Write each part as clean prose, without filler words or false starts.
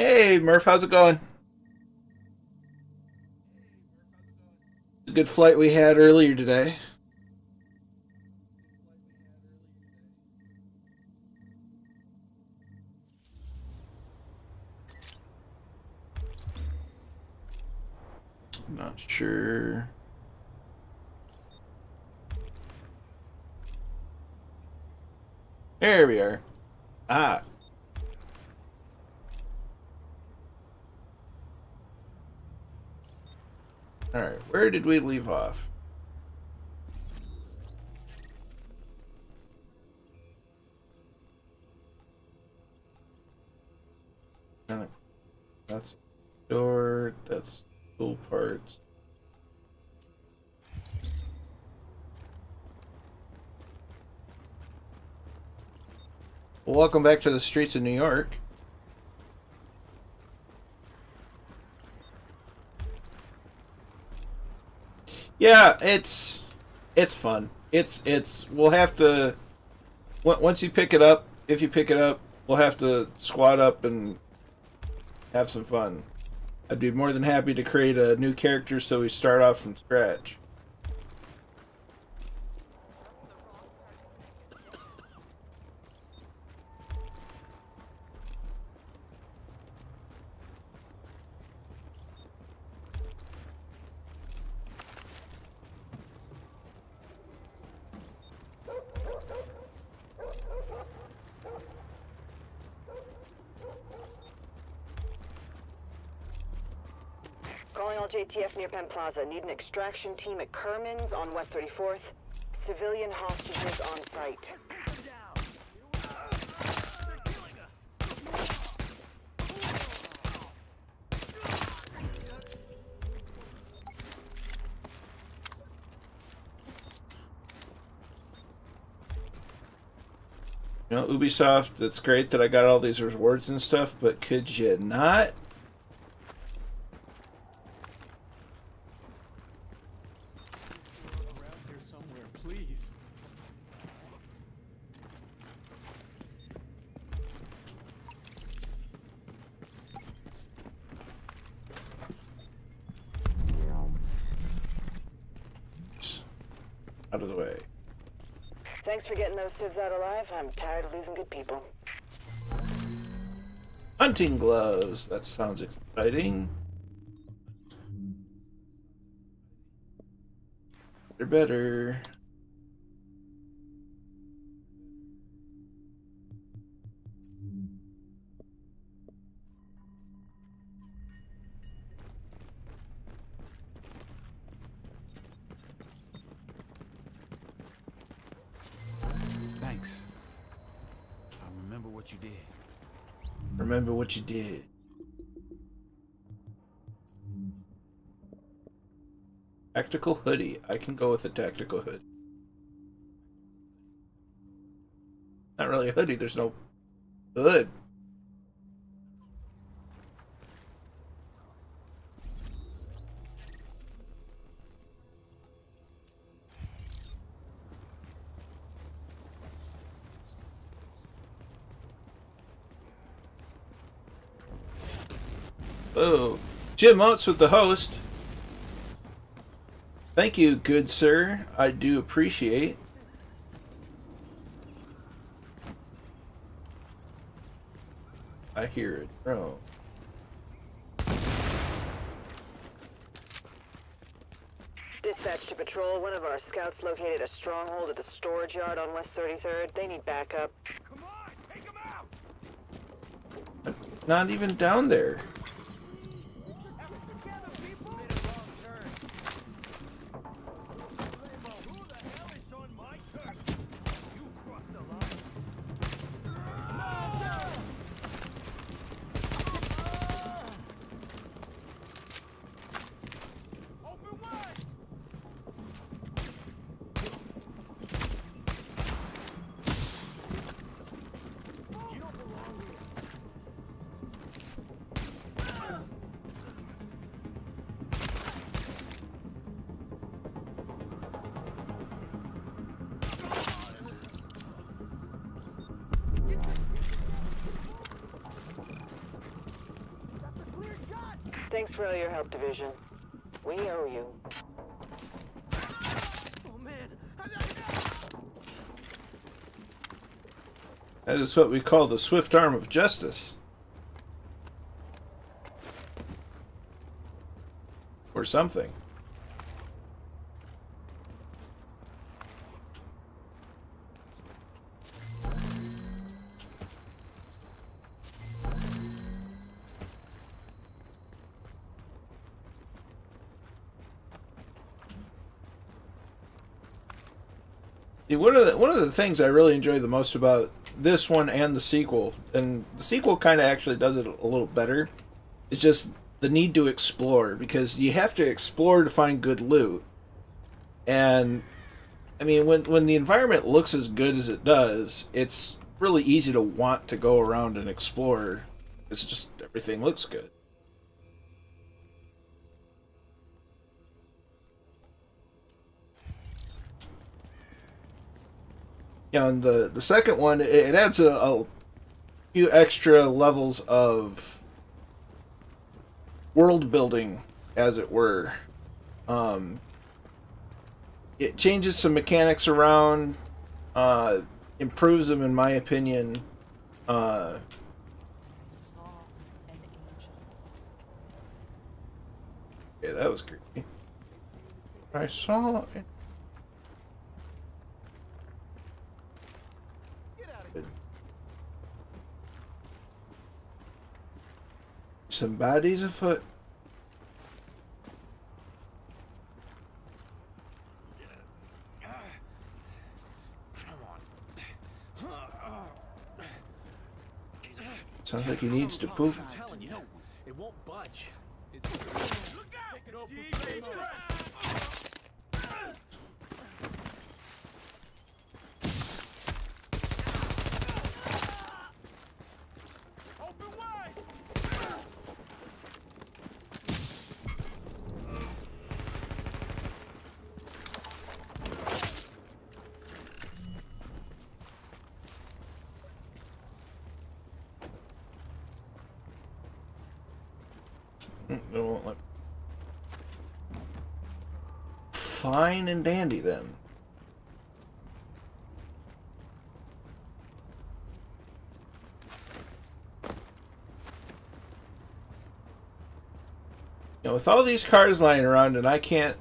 Hey, Murph, how's it going? A good flight we had earlier today. Not sure. There we are. Ah, all right. Where did we leave off? Kinda- That's door. That's tool parts. Well, welcome back to the streets of New York. Yeah, it's fun. It's we'll have to once you pick it up. If you pick it up, we'll have to squat up and have some fun. I'd be more than happy to create a new character so we start off from scratch. Calling all JTF near Penn Plaza. Need an extraction team at Kerman's on West 34th. Civilian hostages on site. You know, Ubisoft, it's great that I got all these rewards and stuff, but could you not? Around here somewhere, please. Out of the way. Thanks for getting those civs out alive. I'm tired of losing good people. Hunting gloves. That sounds exciting. They're better. Thanks. I remember what you did. Remember what you did. Tactical hoodie. I can go with a tactical hood. Not really a hoodie. There's no hood. Oh, Jim Oates with the host. Thank you, good sir. I do appreciate. I hear it. Oh. Dispatch to patrol. One of our scouts located a stronghold at the storage yard on West 33rd. They need backup. Come on, take him out! Not even down there. Thanks for all your help, Division. We owe you. Oh man! That is what we call the swift arm of justice. Or something. See, one of the things I really enjoy the most about this one and the sequel, and the sequel kind of actually does it a little better, is just the need to explore, because you have to explore to find good loot. And I mean, when the environment looks as good as it does, it's really easy to want to go around and explore. It's just everything looks good. Yeah, and the second one, it adds a few extra levels of world building, as it were. It changes some mechanics around, improves them, in my opinion. Saw an angel. Yeah, that was creepy. I saw it. Some bodies afoot. Sounds like he needs to poop. I'm telling you, it won't budge. It's look out! Pick it up, open wide! It won't let. Fine and dandy then. You know, with all these cars lying around and I can't,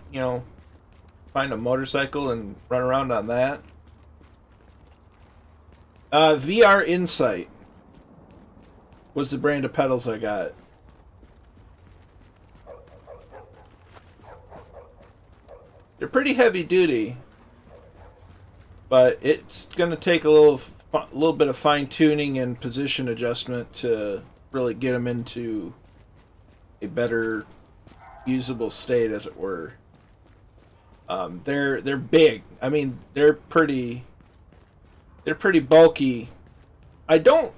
find a motorcycle and run around on that. VR Insight was the brand of pedals I got. They're pretty heavy duty, but it's going to take a little bit of fine tuning and position adjustment to really get them into a better usable state, as it were. They're big. I mean, they're pretty bulky. I don't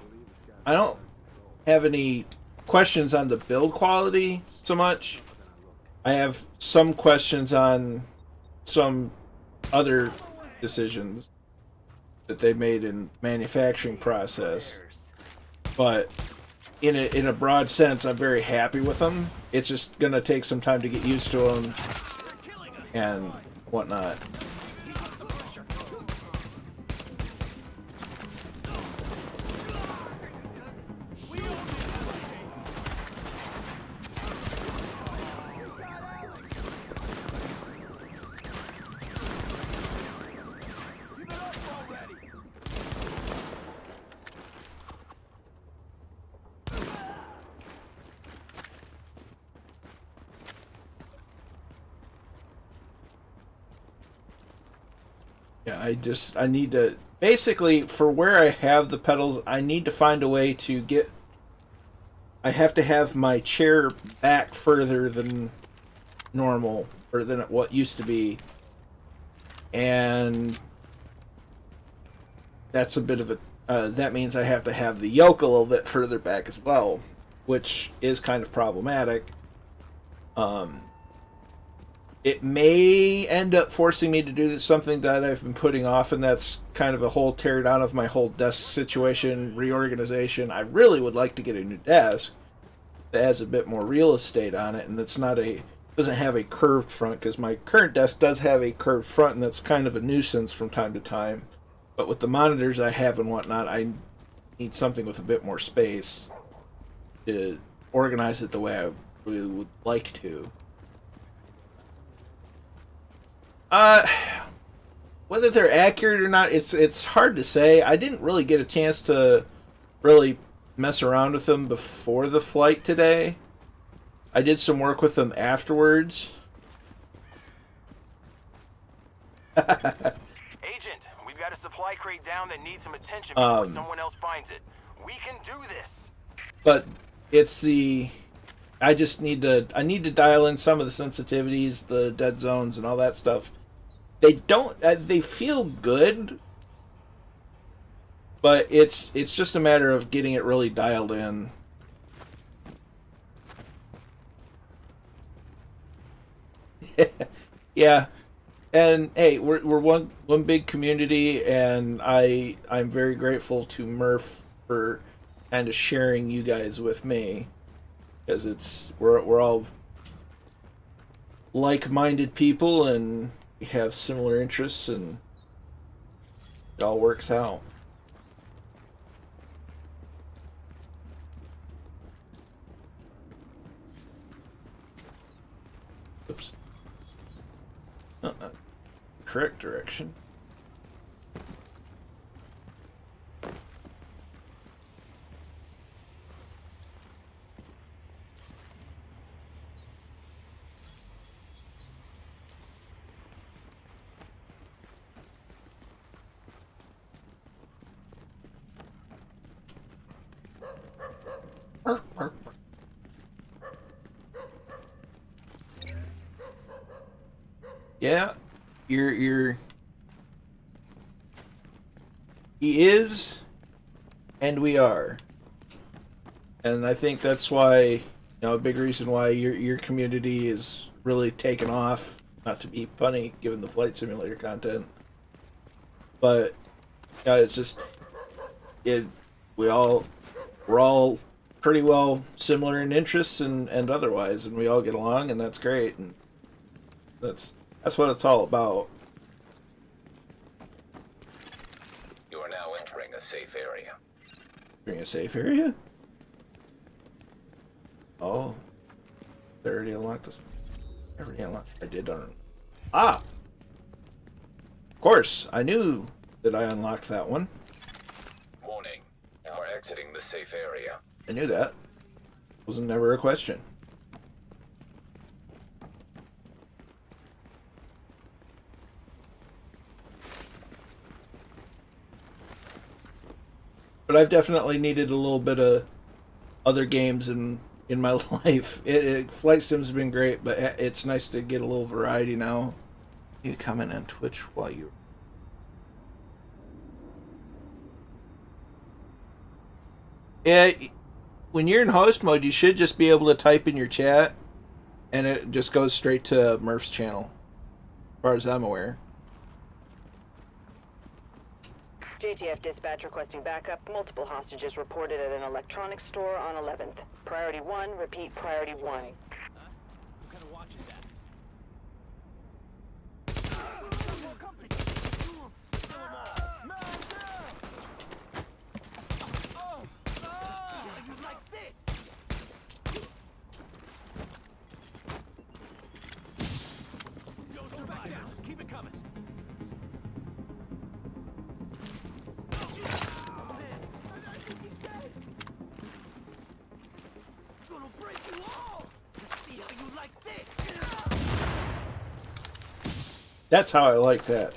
have any questions on the build quality so much. I have some questions on some other decisions that they made in manufacturing process, but in a broad sense, I'm very happy with them. It's just gonna take some time to get used to them and whatnot. Yeah, I need to, basically, for where I have the pedals, I need to find a way to get, I have to have my chair back further than normal, or than what used to be, and that's a bit of a, that means I have to have the yoke a little bit further back as well, which is kind of problematic. It may end up forcing me to do something that I've been putting off, and that's kind of a whole tear down of my whole desk situation, reorganization. I really would like to get a new desk, that has a bit more real estate on it, and that's not doesn't have a curved front, because my current desk does have a curved front, and that's kind of a nuisance from time to time. But with the monitors I have and whatnot, I need something with a bit more space to organize it the way I really would like to. Whether they're accurate or not, it's hard to say. I didn't really get a chance to really mess around with them before the flight today. I did some work with them afterwards. Agent, we've got a supply crate down that needs some attention before someone else finds it. We can do this. But it's I need to dial in some of the sensitivities, the dead zones, and all that stuff. They feel good, but it's just a matter of getting it really dialed in. Yeah, and hey, we're one big community, and I'm very grateful to Murph for kind of sharing you guys with me, because we're all like-minded people, and we have similar interests, and it all works out. Oops. Correct direction. Yeah, he is, and we are, and I think that's why, a big reason why your community is really taken off. Not to be punny, given the flight simulator content, but it's just we're all pretty well similar in interests and otherwise, and we all get along, and that's great, and that's what it's all about. You are now entering a safe area. Entering a safe area? Oh, they already unlocked this. Already unlocked. I did. Of course, I knew that I unlocked that one. Warning, you are exiting the safe area. I knew that. Wasn't never a question. But I've definitely needed a little bit of other games in my life. Flight Sim's been great, but it's nice to get a little variety now. You comment on Twitch while you... Yeah, when you're in host mode, you should just be able to type in your chat, and it just goes straight to Murph's channel, as far as I'm aware. JTF dispatch requesting backup. Multiple hostages reported at an electronics store on 11th. Priority 1, repeat, priority 1. What kind of watch is that? Keep it coming. Gonna break you all. Let's see how you like this. That's how I like that.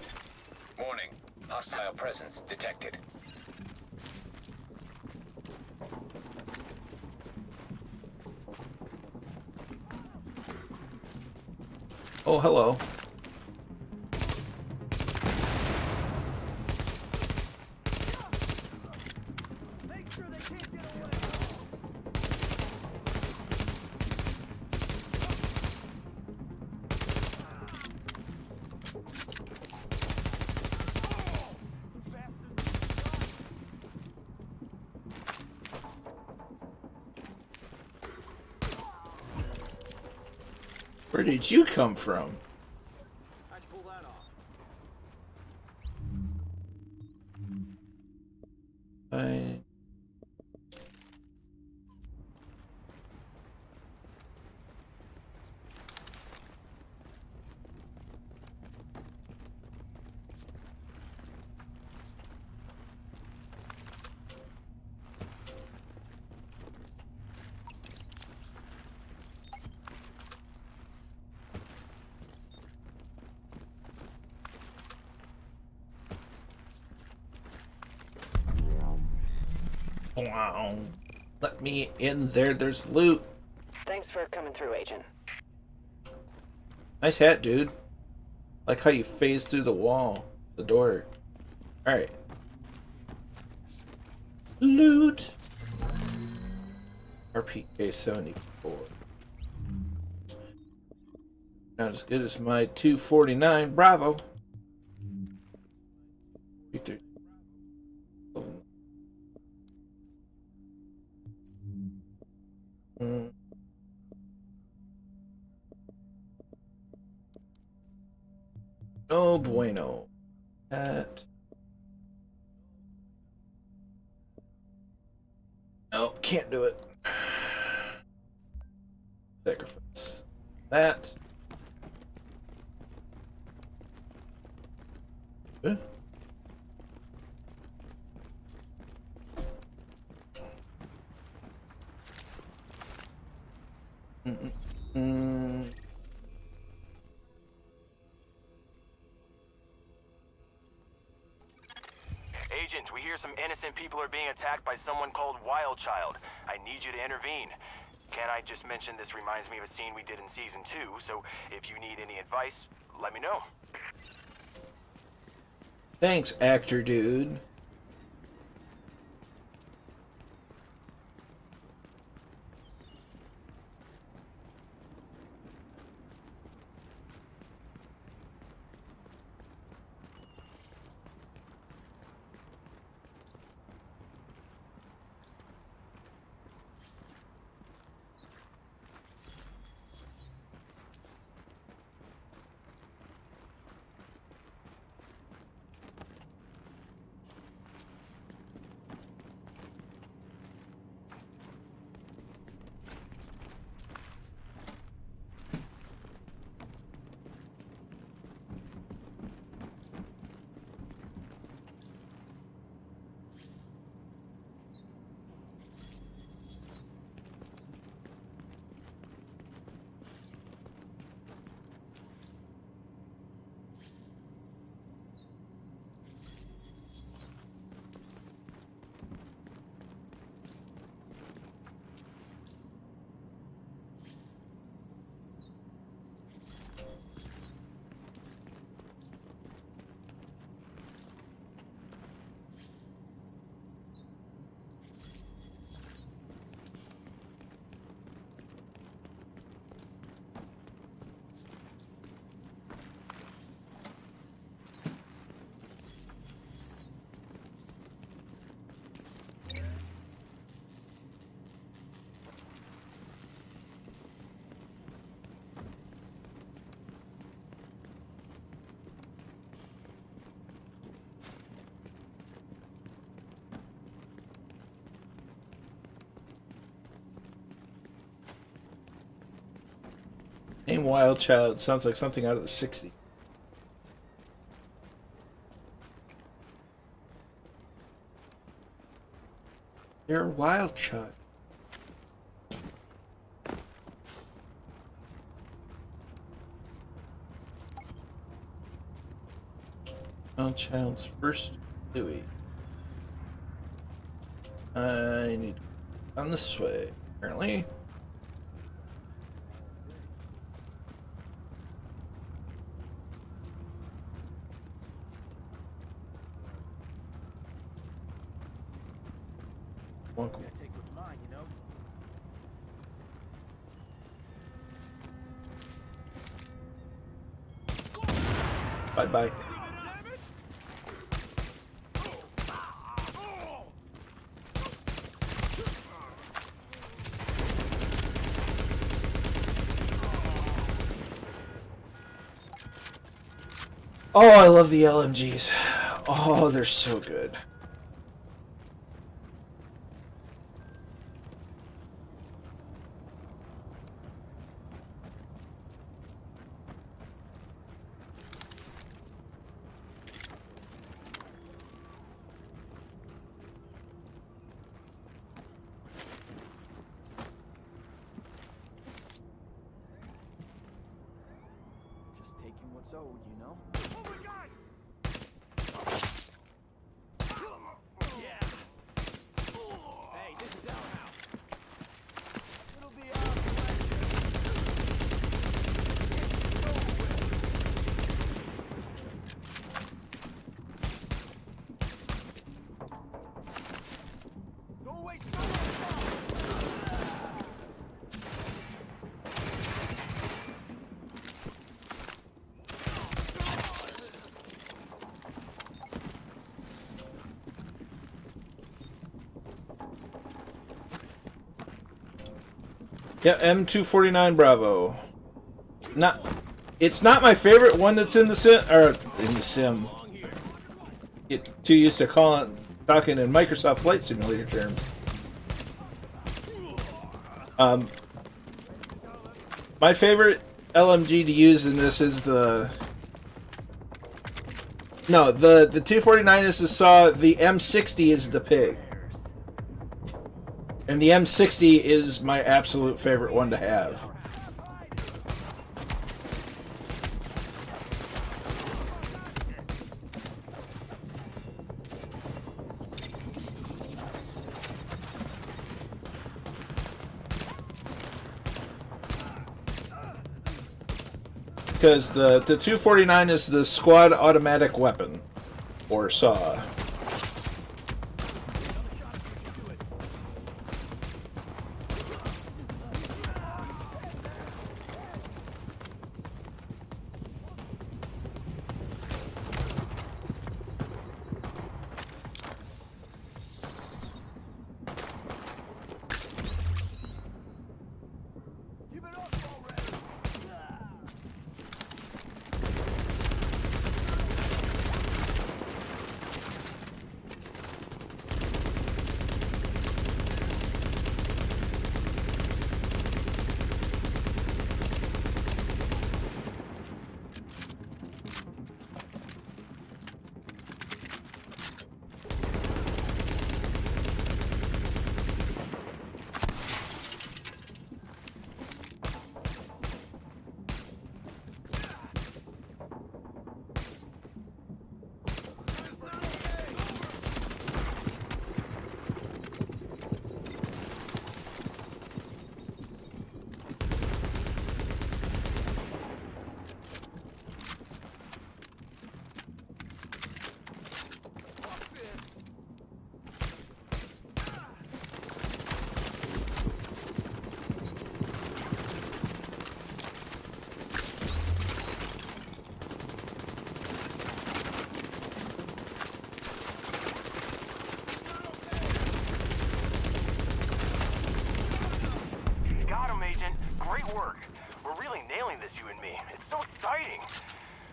Warning, hostile presence detected. Oh, hello. Make sure they can't get away. Where did you come from? How'd you pull that off? I... Wow. Let me in there. There's loot. Thanks for coming through, Agent. Nice hat, dude. Like how you phased through the wall. The door. Alright. Loot. RPK 74. Not as good as my 249 Bravo. Victor. No bueno. That. No, can't do it. Sacrifice. That. Huh? Agent, we hear some innocent people are being attacked by someone called Wildchild. I need you to intervene. Can I just mention this reminds me of a scene we did in Season 2, so if you need any advice, let me know. Thanks, actor dude. Name Wild Child sounds like something out of the 60s. You're a wild child. Wild Child's first Louis. I need to go on this way, apparently. Welcome. Gotta take what's mine, you know? Bye-bye. Oh, I love the LMGs. Oh, they're so good. Just taking what's owed, you know? Yeah. Hey, this is our house. It'll be our pleasure. Go away, stop! Yeah, M249 Bravo. It's not my favorite one that's in the sim, or in the sim. Get too used to talking in Microsoft Flight Simulator terms. My favorite LMG to use in this is the 249 is the saw. The M60 is the pig. And the M60 is my absolute favorite one to have. Because the 249 is the squad automatic weapon, or saw.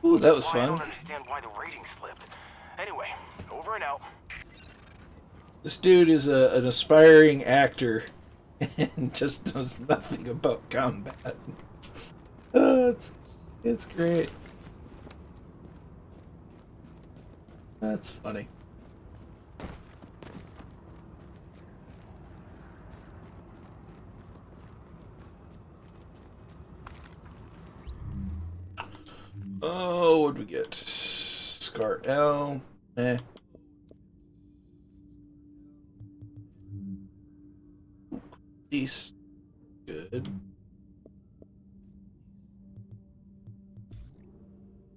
Ooh, that was I fun. don't understand why the rating slipped. Anyway, over and out. This dude is an aspiring actor and just knows nothing about combat. It's great. That's funny. Oh, what'd we get? Scar L. Eh. Peace. Good.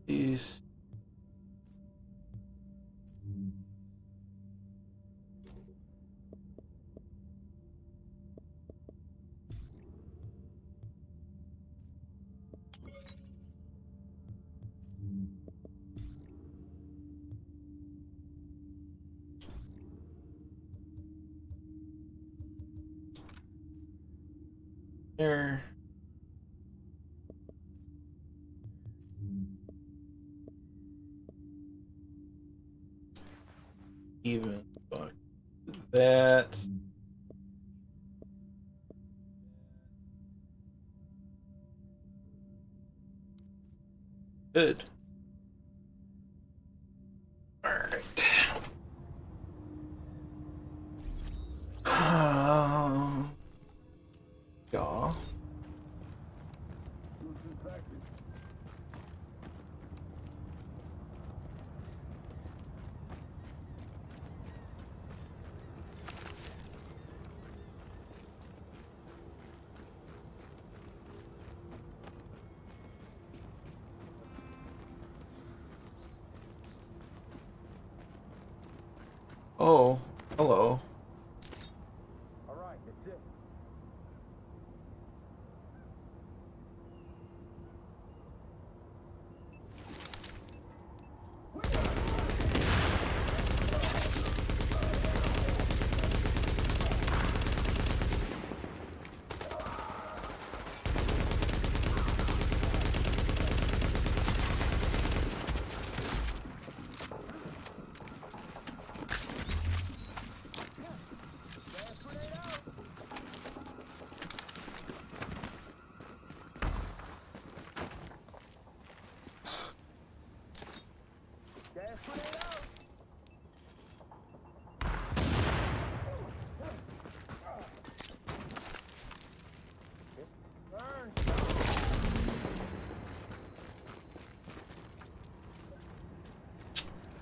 Peace. There. even fuck that. Good. Alright. Yeah. Oh, hello. Alright, that's it.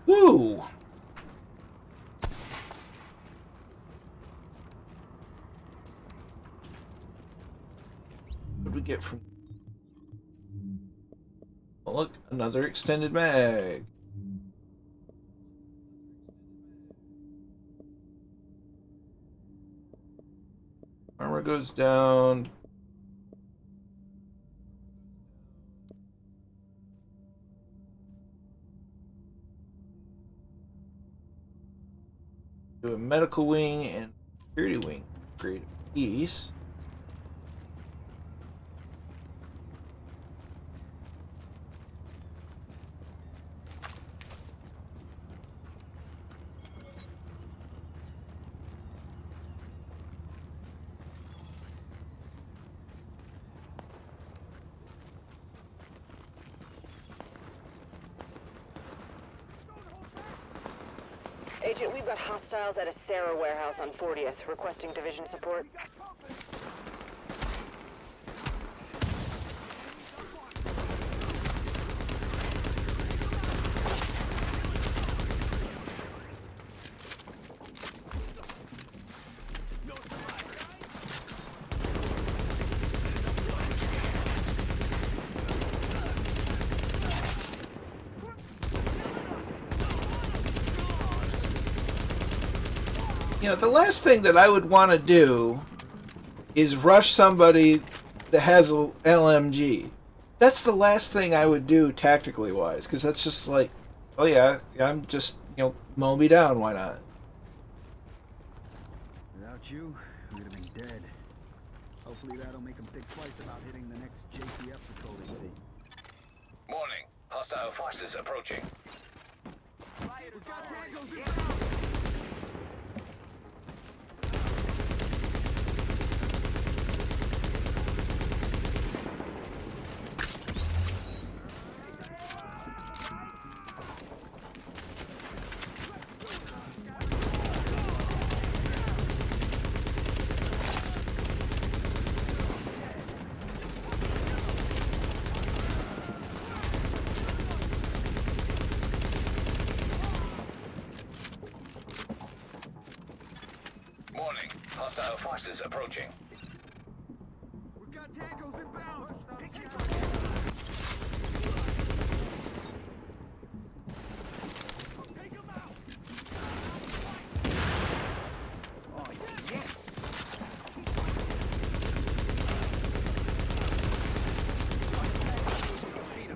Woo! What do we get from... Oh, look, another extended mag. Armor goes down. Do a medical wing and security wing. Great piece. Agent, we've got hostiles at a Sarah warehouse on 40th, requesting division support. You know, the last thing that I would want to do is rush somebody that has a LMG. That's the last thing I would do tactically wise, because that's just like, oh yeah, I'm just, mow me down, why not? Without you, we'd have been dead. Hopefully that'll make them think twice about hitting the next JTF patrol they see. Warning. Hostile forces approaching. We've got tangos inbound! Warning. Hostile forces approaching. We've got tangos inbound! Take him out! Oh, yes!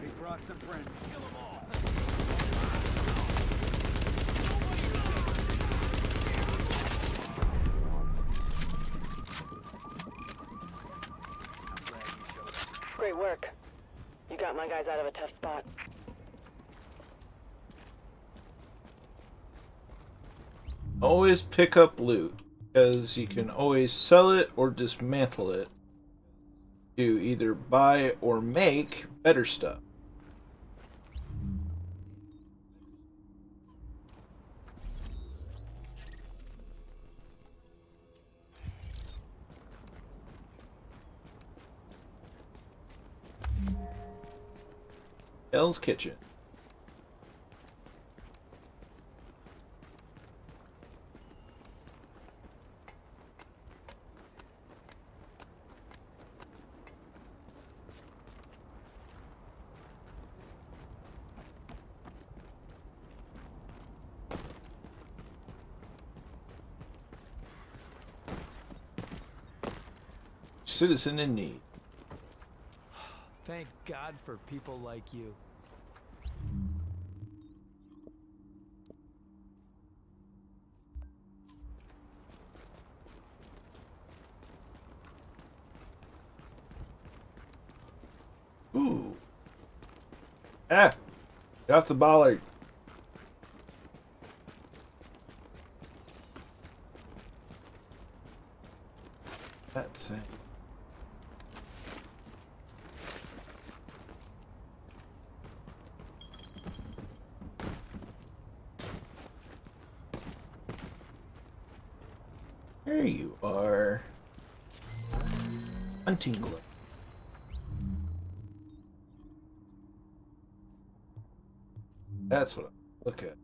He brought some friends. Kill them all! Great work. You got my guys out of a tough spot. always pick up loot, because you can always sell it or dismantle it to either buy or make better stuff. Hell's Kitchen. Citizen in need. Thank God for people like you. Ooh. Ah! Get off the bollard. That thing. There you are. Hunting glove. That's what I look at.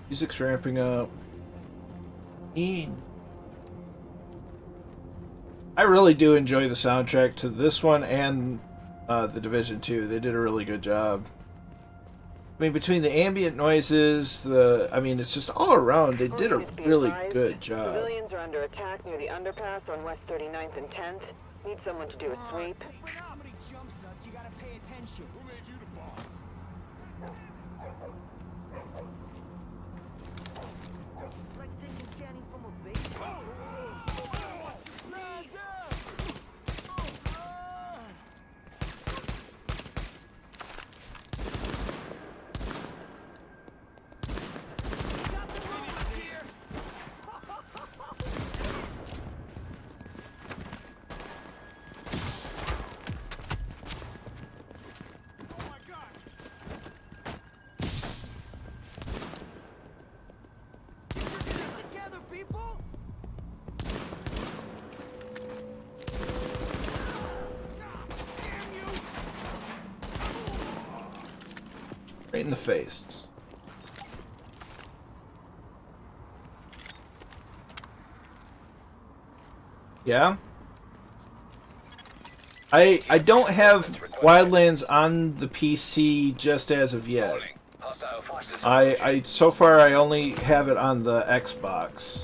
Music's ramping up. I really do enjoy the soundtrack to this one and The Division 2. They did a really good job. I mean, between the ambient noises, it's just all around, they did a really good job. Civilians are under attack near the underpass on West 39th and 10th. Need someone to do a sweep. Somebody jumps us, you gotta pay attention. Who made you the boss? Like taking candy from a baby. Right in the face. Yeah? I don't have Wildlands on the PC just as of yet. Warning. Hostile forces I so far I only have it on the Xbox.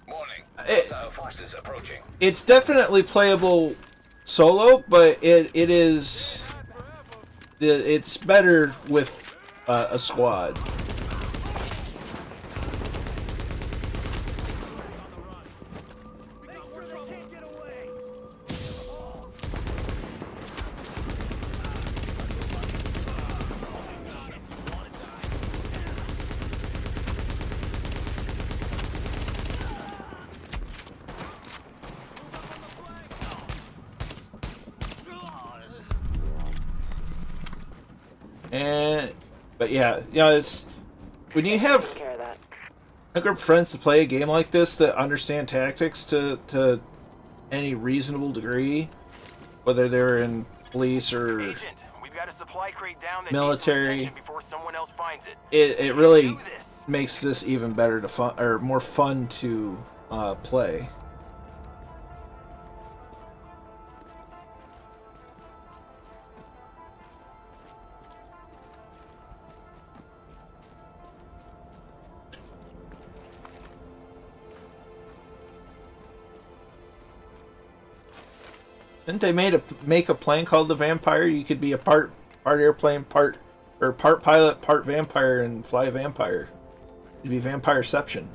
Warning. Hostile forces approaching. It's definitely playable solo, but it's better with a squad. And but yeah, it's when you Take have care of that. a group of friends to play a game like this that understand tactics to any reasonable degree, whether they're in police or Agent, we've got a supply crate down that military, needs some attention before someone else finds it. it really Do this. makes this even better to fun or more fun to play. Didn't they make a plane called the Vampire? You could be a part airplane, part pilot, part vampire, and fly a vampire. You'd be Vampireception.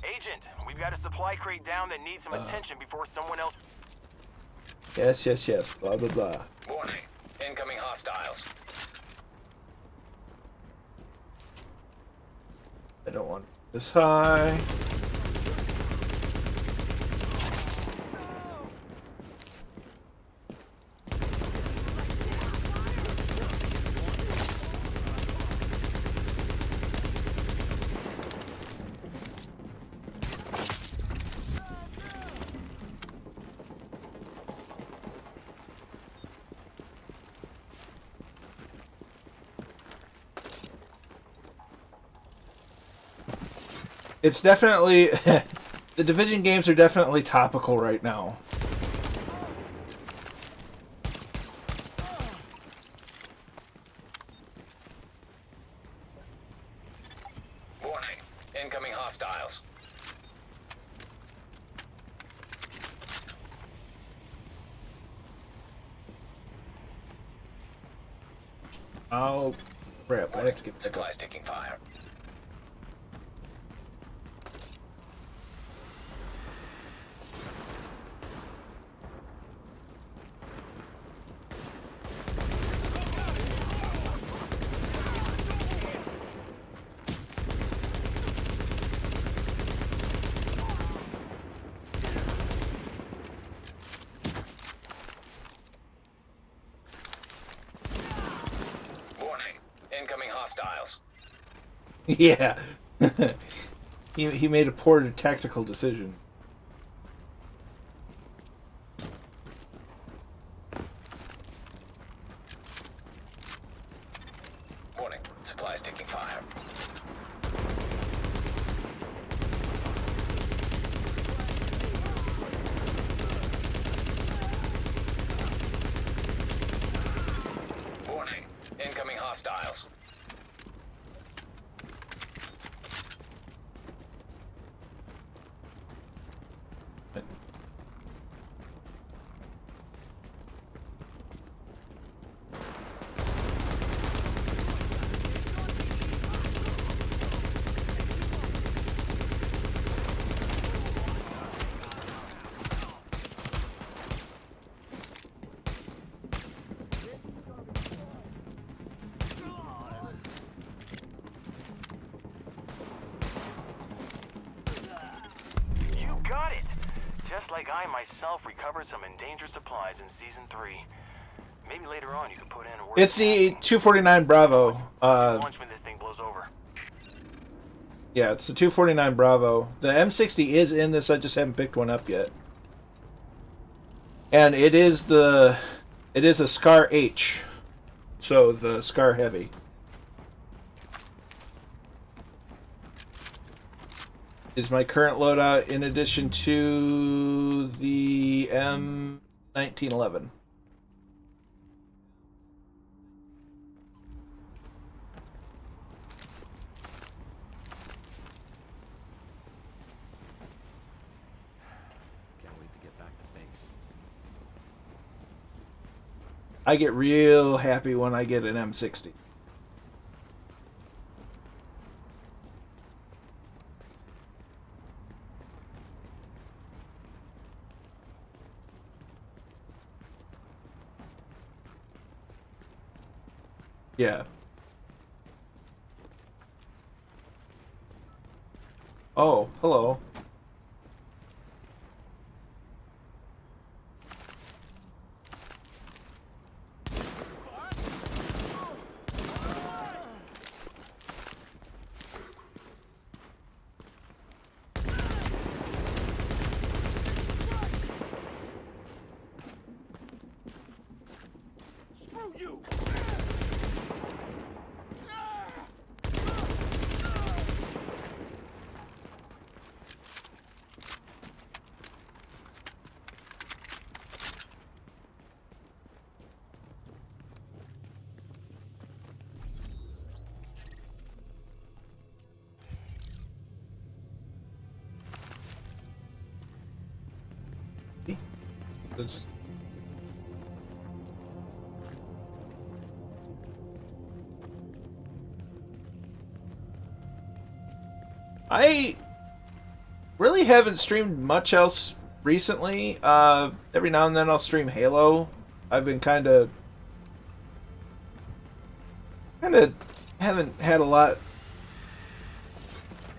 Agent, we've got a supply crate down that needs some attention before someone else. Yes. Blah blah blah. Warning. Incoming hostiles. I don't want this high. It's definitely the Division games are definitely topical right now. Warning. Incoming hostiles. Oh crap! I have to get back up. Supplies taking fire. Warning. Incoming hostiles. Yeah, he made a poor tactical decision. Warning. Supplies taking fire. Warning. Incoming hostiles. You got it! Just like I myself recovered some endangered supplies in Season 3. Maybe later on you can put in a word. It's the 249 Bravo. Launch when this thing blows over. Yeah, it's the 249 Bravo. The M60 is in this. I just haven't picked one up yet. And it is a Scar H, so the Scar Heavy. Is my current loadout in addition to the M1911. Can't wait to get back to base. I get real happy when I get an M60. Yeah. Oh, hello. It's I really haven't streamed much else recently. Every now and then I'll stream Halo. I've been kind of haven't had a lot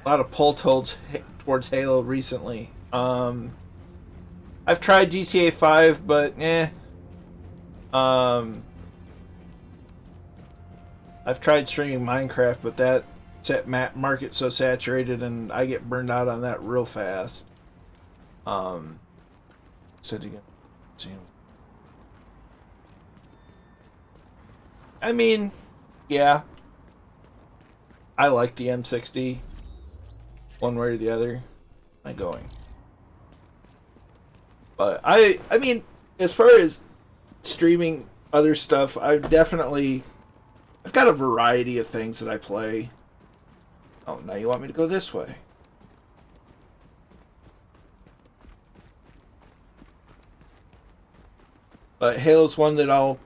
of pull towards Halo recently. I've tried GTA 5, but I've tried streaming Minecraft, but that market's so saturated, and I get burned out on that real fast. I mean, yeah, I like the M60. One way or the other, I'm going. But I mean, as far as streaming other stuff, I've got a variety of things that I play. Oh, now you want me to go this way. But Halo's one that I'll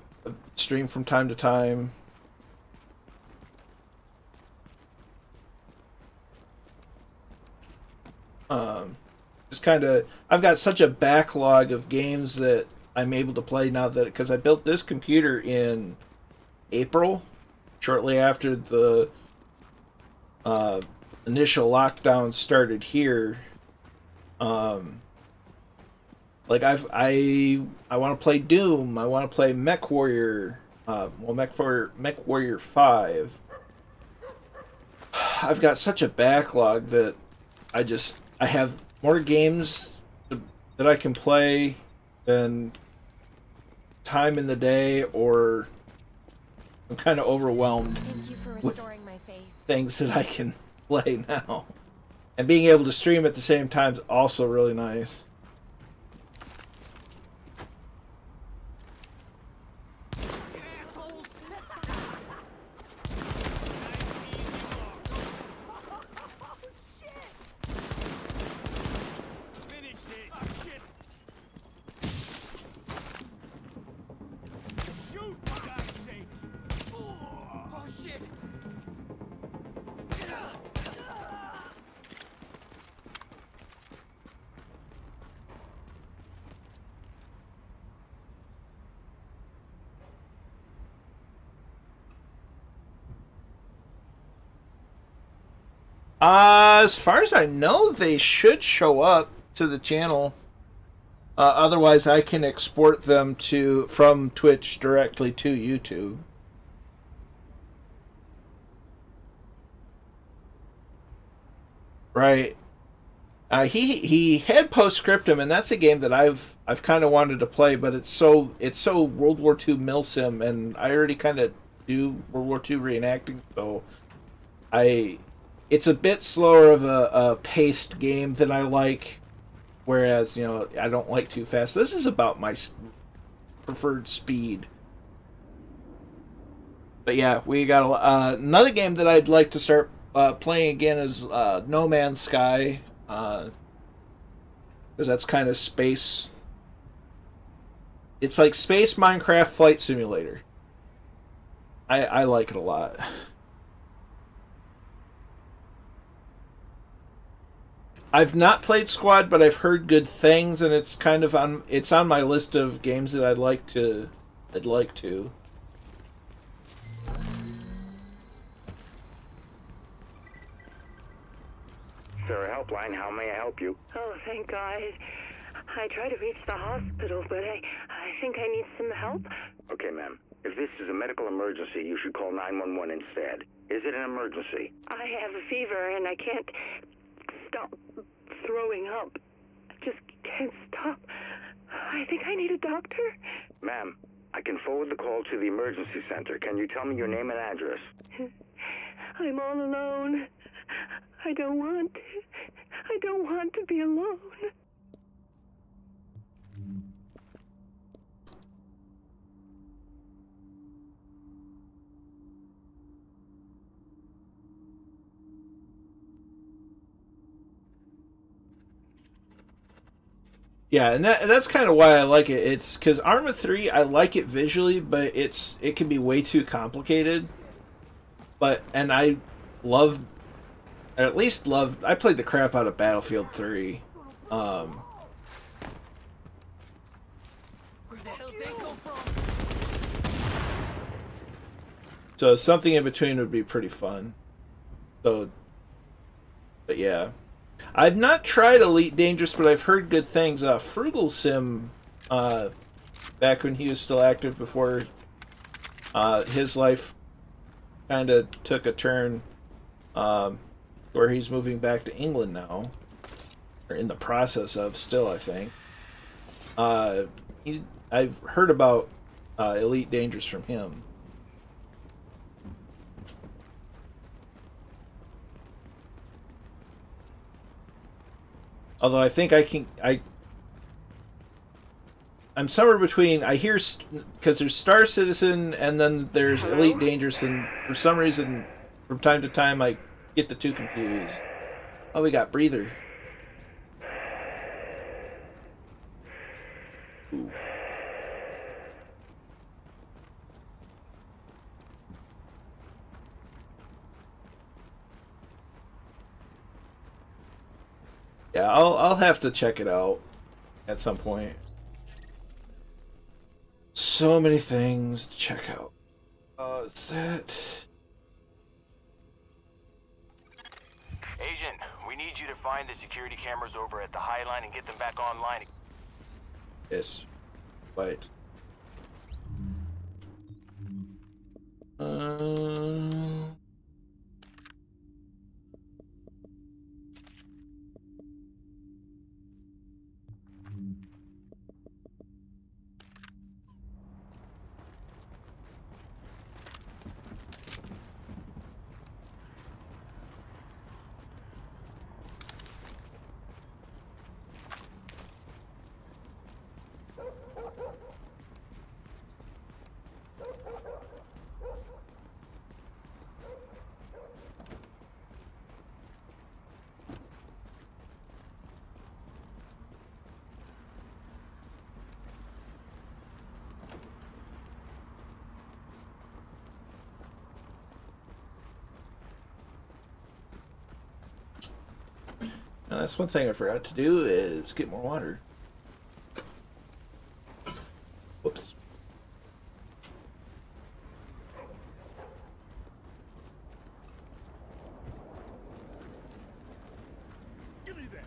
stream from time to time. Just kind of, I've got such a backlog of games that I'm able to play now that, because I built this computer in April, shortly after the initial lockdown started here. Like I want to play Doom. I want to play Mech Warrior. Mech Warrior 5. I've got such a backlog that I have more games that I can play than time in the day, or I'm kind of overwhelmed Thank you for with restoring my faith. things that I can play now. And being able to stream at the same time is also really nice. Finish this. Shit. Shoot, for God's sake. Oh, shit. As far as I know, they should show up to the channel. Otherwise, I can export them from Twitch directly to YouTube. Right. He had Postscriptum, and that's a game that I've kind of wanted to play, but it's so World War II milsim, and I already kind of do World War II reenacting, so it's a bit slower of a paced game than I like, whereas, I don't like too fast. This is about my preferred speed. But yeah, we got another game that I'd like to start playing again is No Man's Sky, because that's kind of space. It's like space Minecraft Flight Simulator. I like it a lot. I've not played Squad, but I've heard good things, and it's kind of on my list of games that I'd like to. Sarah Helpline, how may I help you? Oh, thank God. I tried to reach the hospital, but I think I need some help. Okay, ma'am. If this is a medical emergency, you should call 911 instead. Is it an emergency? I have a fever and I can't stop throwing up. I just can't stop. I think I need a doctor. Ma'am, I can forward the call to the emergency center. Can you tell me your name and address? I'm all alone. I don't want to be alone. Yeah, and that's kind of why I like it. It's because Arma 3, I like it visually, but it can be way too complicated. And I love, or at least love, I played the crap out of Battlefield 3. Where the hell they come from? So something in between would be pretty fun. So, but yeah. I've not tried Elite Dangerous, but I've heard good things. Frugal Sim, back when he was still active before his life kind of took a turn, where he's moving back to England now, or in the process of still, I think. I've heard about Elite Dangerous from him. Although I think I'm somewhere between. I hear because there's Star Citizen and then there's Elite Dangerous, and for some reason, from time to time, I get the two confused. Oh, we got Breather. Ooh. Yeah, I'll have to check it out at some point. So many things to check out. Is that... Agent, we need you to find the security cameras over at the High Line and get them back online. Yes. Right. Now, that's one thing I forgot to do is get more water. Whoops. Give me that.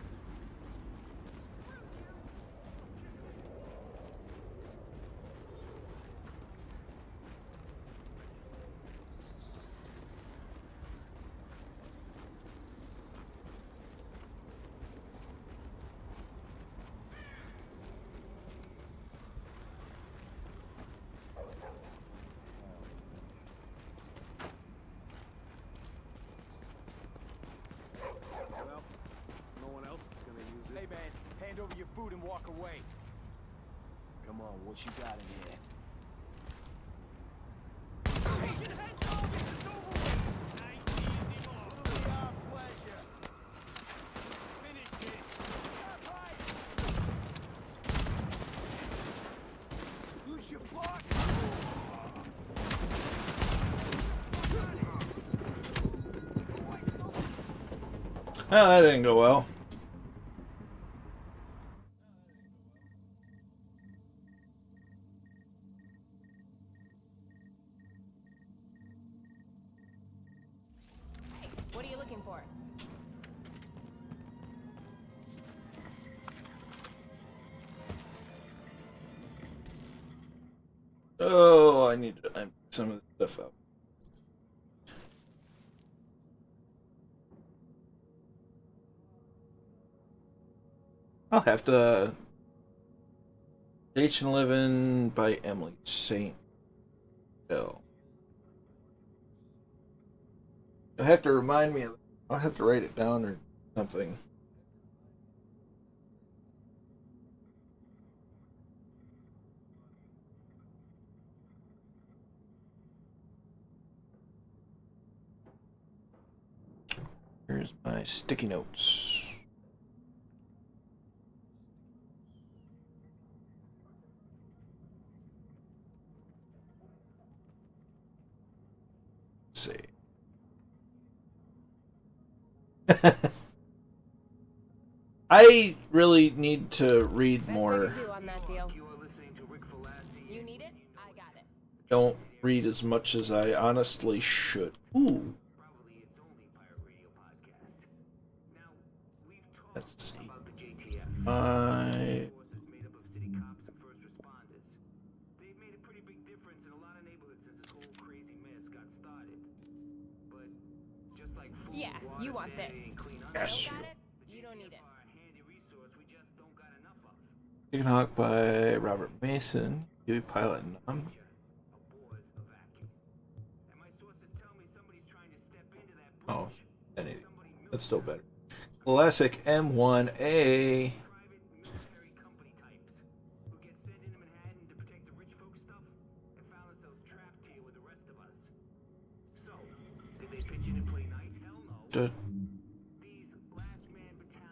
Well, no one else is gonna use it. Hey man, hand over your food and walk away. Come on, what you got in here? Use your block. Well, that didn't go well. What are you looking for? Oh, I need to empty some of the stuff out. I'll have to... Station 11 by Emily St. L. You'll have to remind me of... I'll have to write it down or something. Here's my sticky notes. see. I really need to read more. You need it? I got it. Don't read as much as I honestly should. Ooh. Let's see. Yeah, you want this. Yes. You got it? You don't need it. Chicken Hawk by Robert Mason. Huey Pilot Numb. Oh, that's still better. Classic M1A.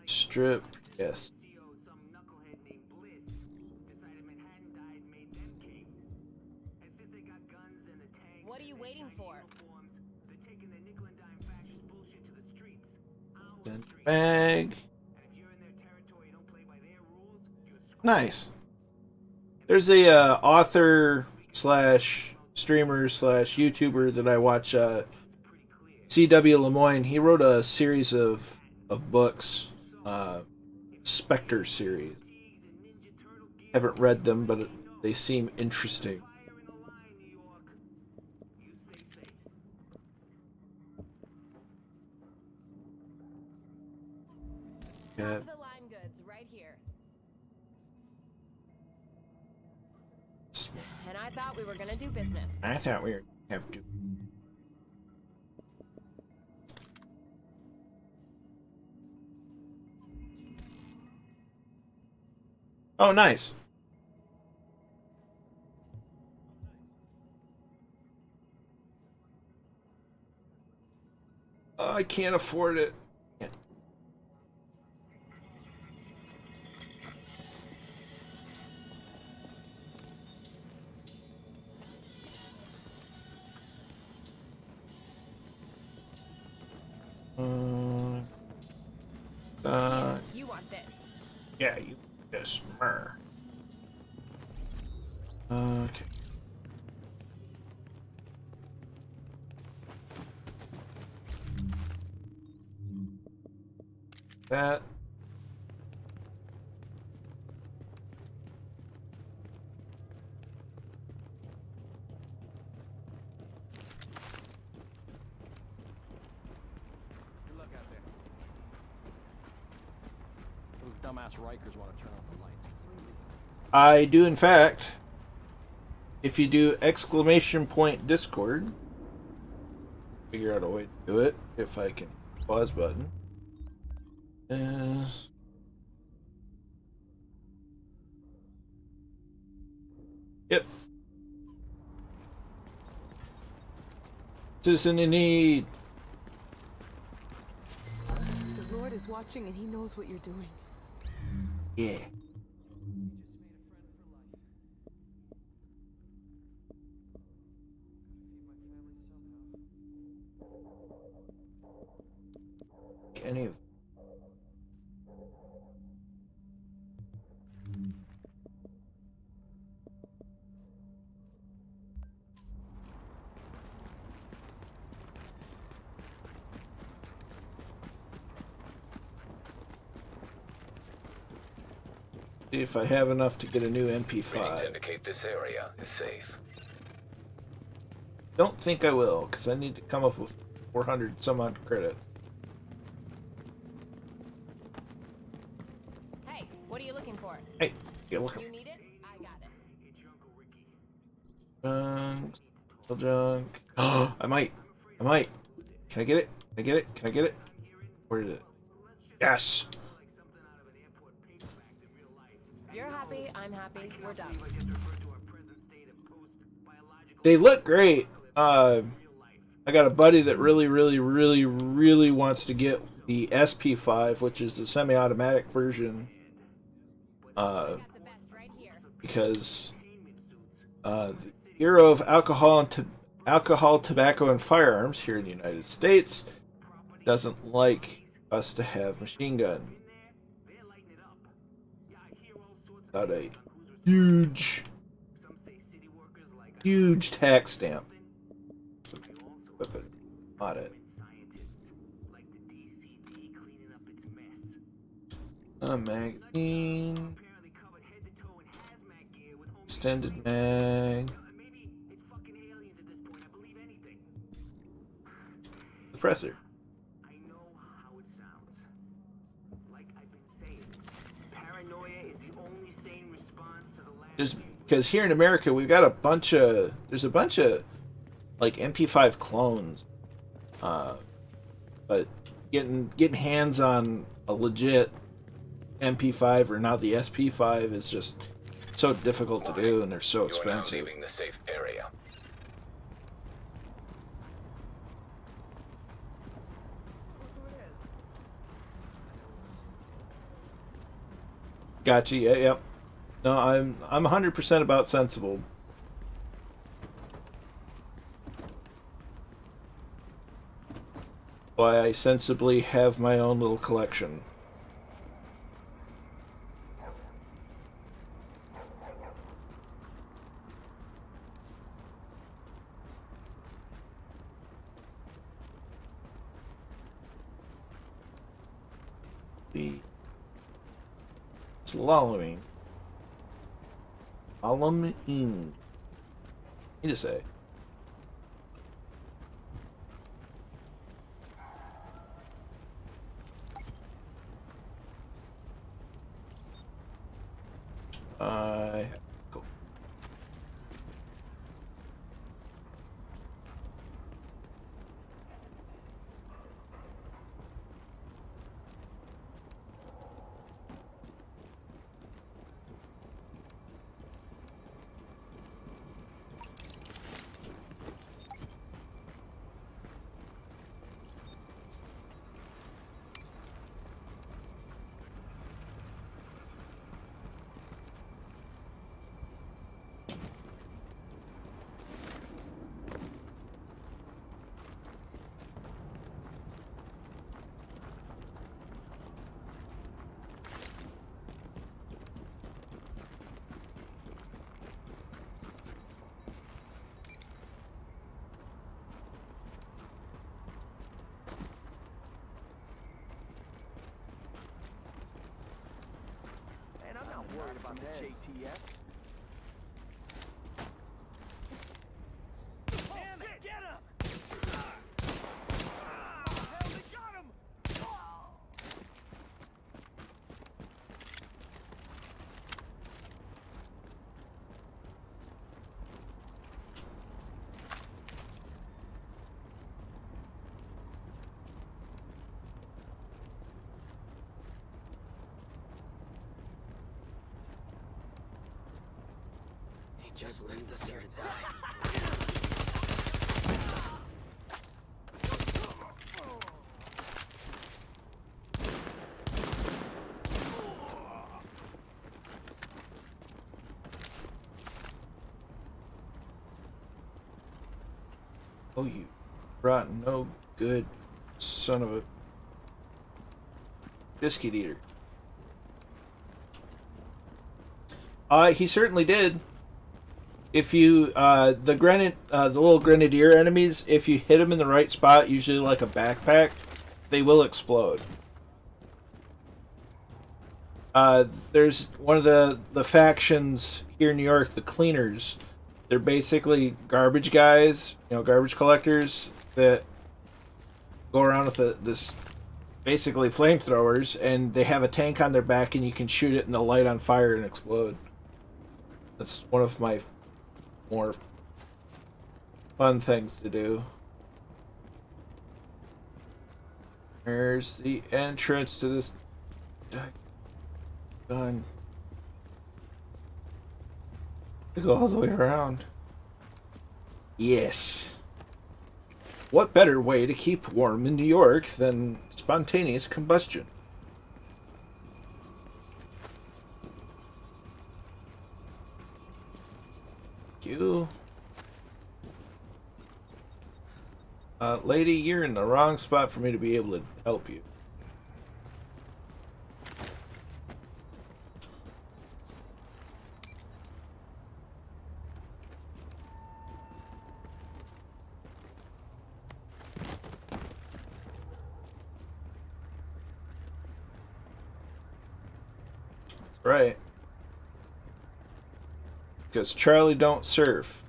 Strip, yes. What are you waiting for? Bag. Nice. There's a author slash streamer slash YouTuber that I watch, C.W. Lemoyne. He wrote a series of books, Spectre series. Haven't read them, but they seem interesting. Yeah. The lime goods right here. And I thought we were gonna do business. I thought we were have to. Oh, nice. I can't afford it. Yeah. You want this. Yeah, you this. Okay. That. Good luck out there. Those dumbass Rikers want to turn off the lights. I do, in fact. If you do !point Discord, figure out a way to do it. If I can pause button. Yep. Citizen in need. The Lord is watching and he knows what you're doing. Yeah. Any of see if I have enough to get a new Readings MP5. indicate this area is safe. Don't think I will, because I need to come up with 400 some odd credit. Hey, what are you looking for? Hey, get looking. You need it? I got it. Junk. Still junk. Oh, I might. Can I get it? Can I get it? Can I get it? Where is it? Yes! You're happy, I'm happy, we're done. They look great. I got a buddy that really wants to get the SP5, which is the semi-automatic version. Because the era of alcohol and alcohol, tobacco, and firearms here in the United States. Doesn't like us to have machine guns. Without a huge tax stamp. Not it. A magazine. Extended mag. Suppressor. Just because here in America we've got there's a bunch of like MP5 clones, but getting hands on a legit MP5 or now the SP5 is just so difficult to do, and they're so expensive. You are now leaving the safe area. Gotcha. Yeah. Yep. No, I'm 100% about sensible. Why I sensibly have my own little collection. The Slallowing. Need to say. Cool. Man, I'm not worried about the JTF. Damn it, get him! Hell, they got him! He just left us here to die. Oh, you rotten, no good son of a biscuit eater. He certainly did. If you, the little grenadier enemies, if you hit them in the right spot, usually like a backpack, they will explode. There's one of the factions here in New York, the Cleaners. They're basically garbage guys, garbage collectors that go around with this basically flamethrowers, and they have a tank on their back, and you can shoot it and they'll light on fire and explode. That's one of my more fun things to do. There's the entrance to this gun. To go all the way around. Yes. What better way to keep warm in New York than spontaneous combustion? Thank you. Lady, you're in the wrong spot for me to be able to help you. That's right. Because Charlie don't surf.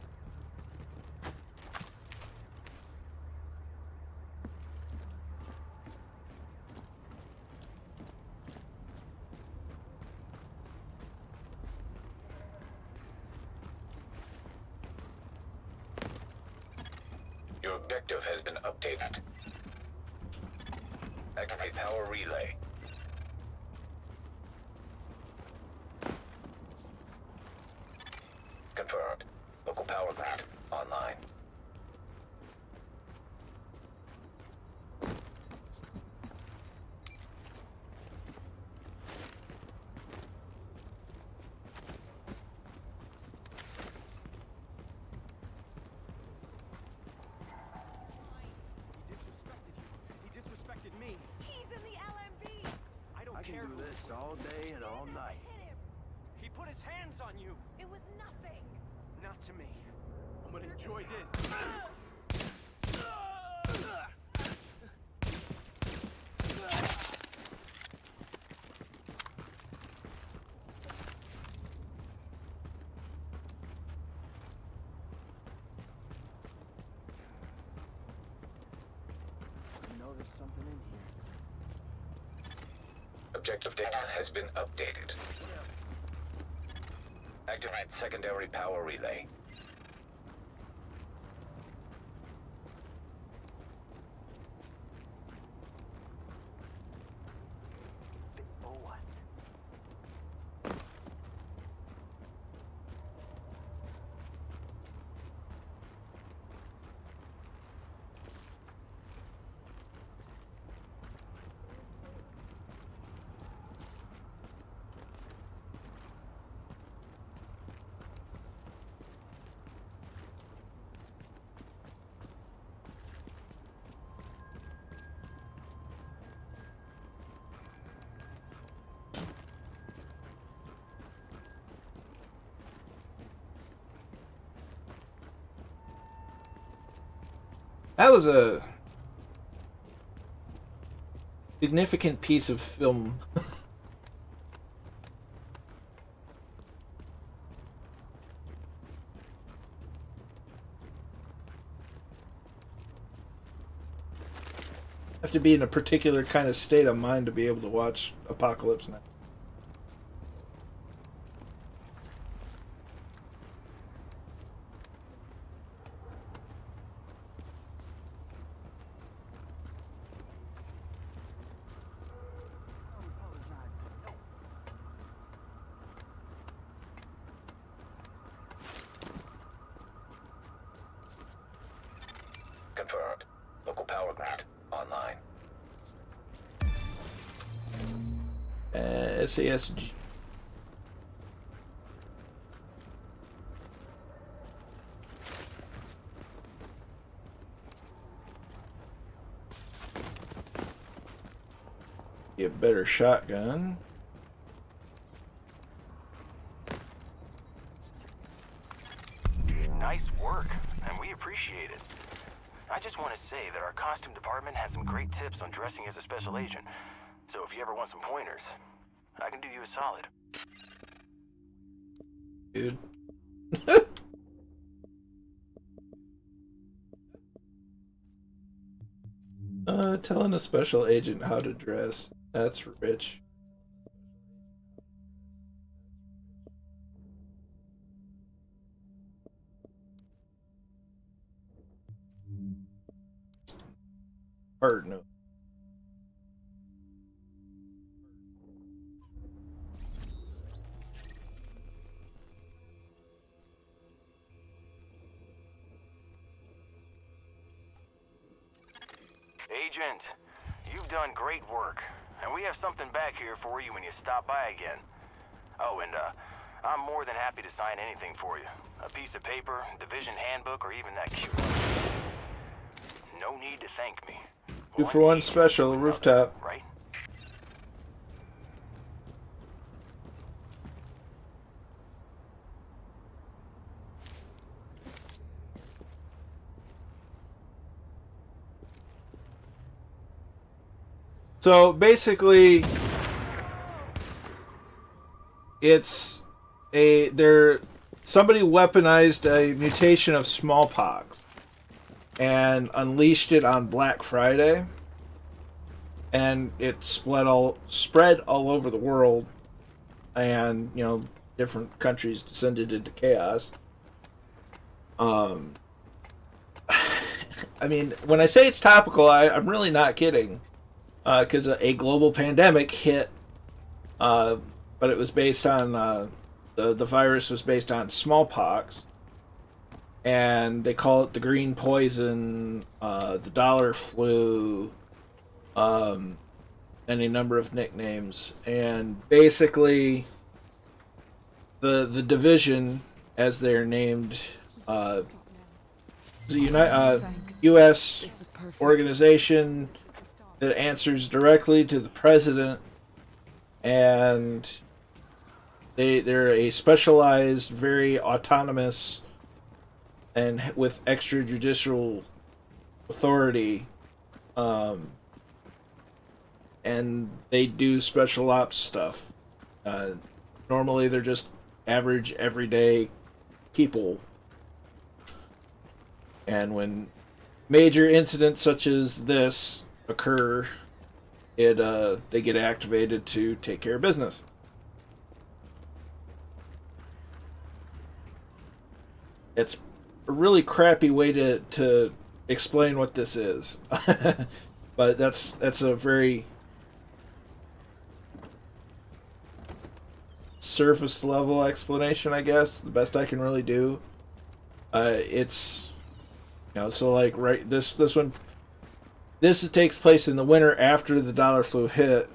Your objective has been updated. Activate power relay. Confirmed. Local power grid online. He disrespected me. He's in the LMB. I don't I care. can do this all day and all night. Hit him. He put his hands on you. It was nothing. Not to me. I'm gonna enjoy this. I know there's something in here. Objective data has been updated. Activate secondary power relay. They owe us. That was a significant piece of film. Have to be in a particular kind of state of mind to be able to watch Apocalypse Now. Confirmed. Local power grid online. SASG. Get a better shotgun. Nice work, and we appreciate it. I just want to say that our costume department has some great tips on dressing as a special agent. So if you ever want some pointers, I can do you a solid. Dude. Telling a special agent how to dress. That's rich. Hard no. Agent, you've done great work, and we have something back here for you when you stop by again. Oh, and I'm more than happy to sign anything for you. A piece of paper, division handbook, or even that cute. No No need to thank me. 2 for 1 special, rooftop. Right? So basically, it's somebody weaponized a mutation of smallpox and unleashed it on Black Friday, and it spread all over the world, and different countries descended into chaos. I mean, when I say it's topical, I'm really not kidding. Because a global pandemic hit, but it was based on the virus was based on smallpox, and they call it the green poison, the dollar flu, any number of nicknames, and basically the division, as they're named, the U.S. organization that answers directly to the president, and they're a specialized, very autonomous, and with extrajudicial authority, and they do special ops stuff. Normally they're just average, everyday people, and when major incidents such as this occur, they get activated to take care of business. It's a really crappy way to explain what this is, but that's a very surface level explanation, I guess. The best I can really do. It's so like this one. This takes place in the winter after the dollar flu hit.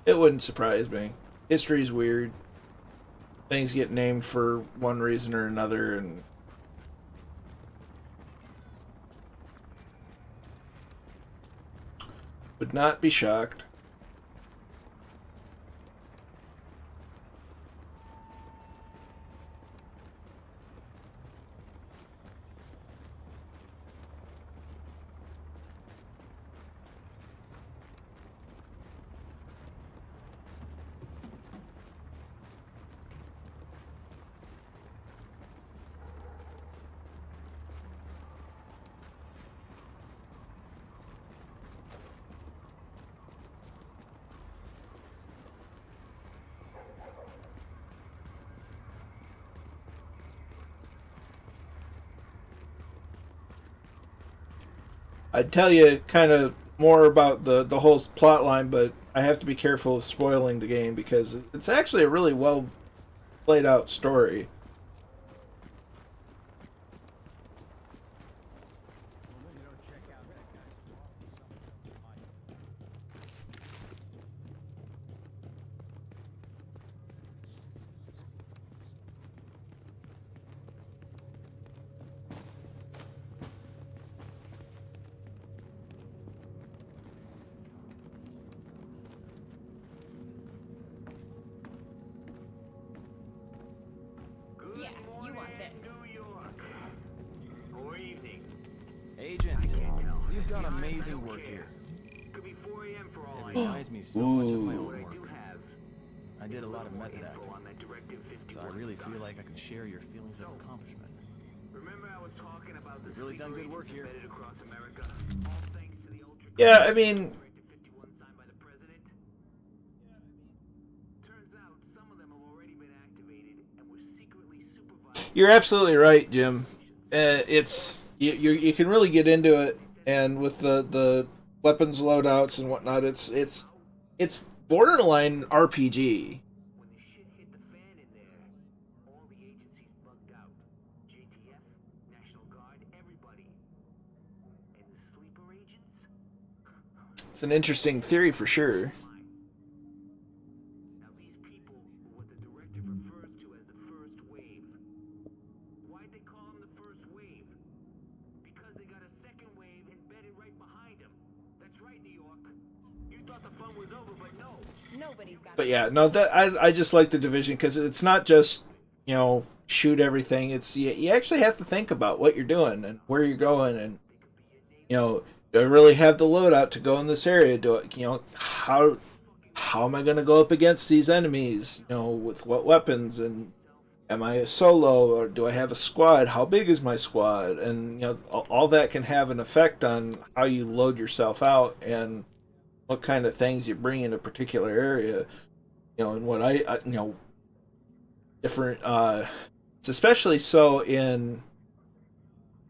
It wouldn't surprise me. History's weird. Things get named for one reason or another, and would not be shocked. I'd tell you kind of more about the whole plot line, but I have to be careful of spoiling the game because it's actually a really well played out story. Yeah, you want this. Agent, you've done amazing work here. It reminds me so much of my own work. I did a lot of method acting, so I really feel like I can share your feelings of accomplishment. You've really done good work here. Yeah, I mean, you're absolutely right, Jim. It's you can really get into it, and with the weapons loadouts and whatnot, it's borderline RPG. It's an interesting theory for sure. Nobody's got. But yeah, no, that I just like the Division because it's not just, you know, shoot everything. It's you actually have to think about what you're doing and where you're going, and you know, do I really have the loadout to go in this area? Do I, you know, how am I going to go up against these enemies? You know, with what weapons, and am I a solo or do I have a squad? How big is my squad? And you know, all that can have an effect on how you load yourself out and what kind of things you bring in a particular area. You know, and what I you know, different. It's especially so in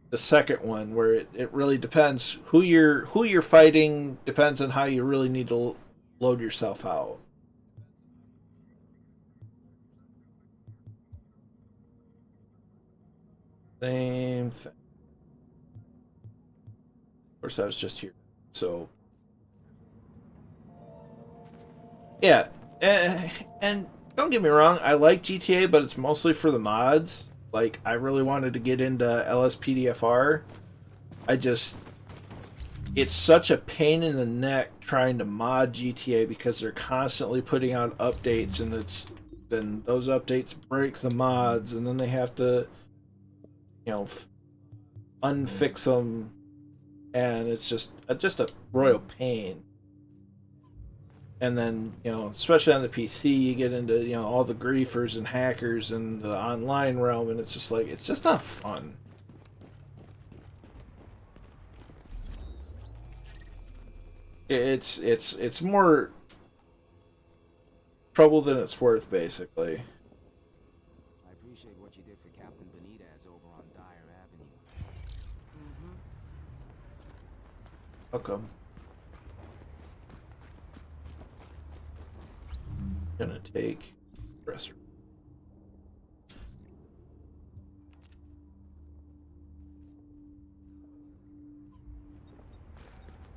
the second one, where it really depends who you're fighting. Depends on how you really need to load yourself out. Same thing. Of course, I was just here, so yeah. And don't get me wrong, I like GTA, but it's mostly for the mods. Like, I really wanted to get into LSPDFR. It's such a pain in the neck trying to mod GTA because they're constantly putting out updates, and then those updates break the mods, and then they have to, you know, unfix them, and it's just a royal pain. And then, you know, especially on the PC, you get into, you know, all the griefers and hackers and the online realm, and it's just like, it's just not fun. It's more trouble than it's worth, basically. I appreciate what you did for Captain Benitez over on Dyer Avenue. Welcome. Gonna take dresser.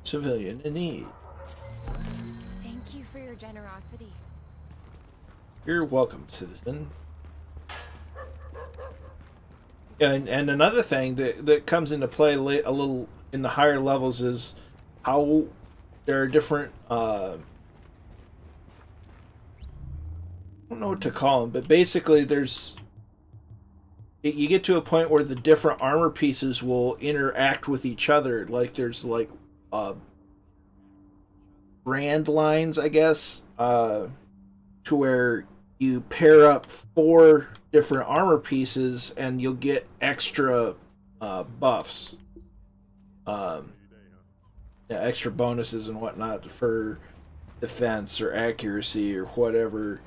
Civilian in need. Thank you for your generosity. You're welcome, citizen. Yeah, and another thing that comes into play a little in the higher levels is how there are different I don't know what to call them, but basically you get to a point where the different armor pieces will interact with each other. Like there's like brand lines, I guess, to where you pair up 4 different armor pieces and you'll get extra buffs, extra bonuses and whatnot for defense or accuracy or whatever.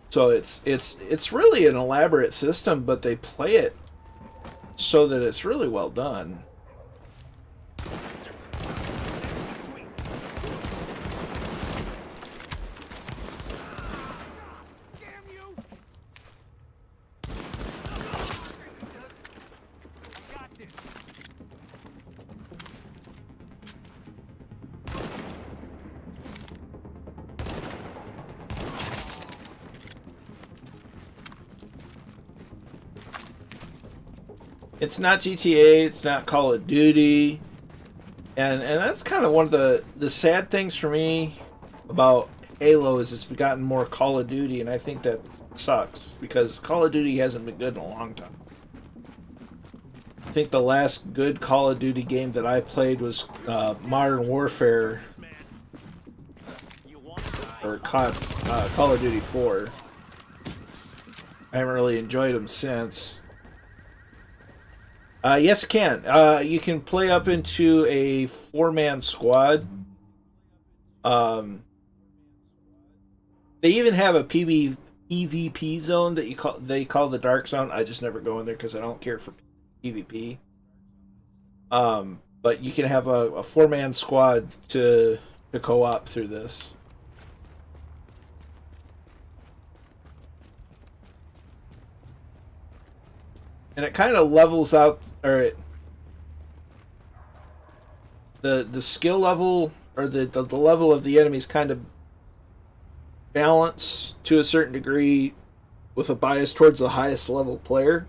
So it's really an elaborate system, but they play it so that it's really well done. It's not GTA, it's not Call of Duty, and that's kind of one of the sad things for me about Halo is it's gotten more Call of Duty, and I think that sucks because Call of Duty hasn't been good in a long time. I think the last good Call of Duty game that I played was Modern Warfare, or Call of Duty 4. I haven't really enjoyed them since. Yes, you can. You can play up into a 4-man squad. They even have a PvP zone that they call the Dark Zone. I just never go in there because I don't care for PvP. But you can have a 4-man squad to co-op through this. And it kind of levels out, or the skill level, or the level of the enemies kind of balance to a certain degree with a bias towards the highest level player.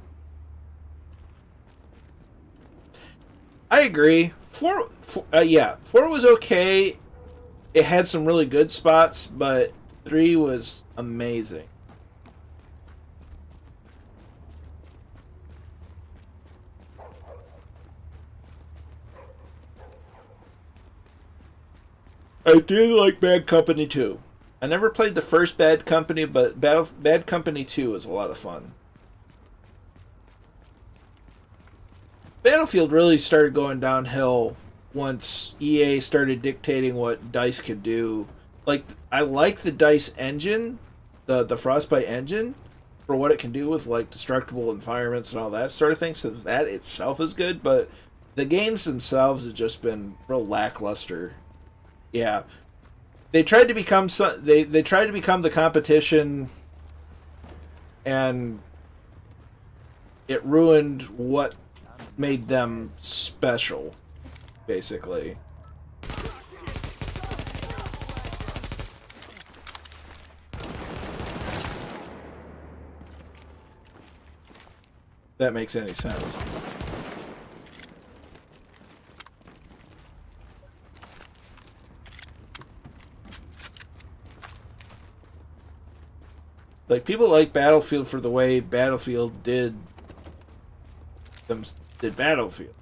I agree. 4 was okay. It had some really good spots, but 3 was amazing. I did like Bad Company 2. I never played the first Bad Company, but Bad Company 2 was a lot of fun. Battlefield really started going downhill once EA started dictating what DICE could do. Like, I like the DICE engine, the Frostbite engine, for what it can do with, like, destructible environments and all that sort of thing, so that itself is good, but the games themselves have just been real lackluster. Yeah. They tried to become they tried to become the competition, and it ruined what made them special, basically. That makes any sense. Like, people like Battlefield for the way Battlefield did Battlefield.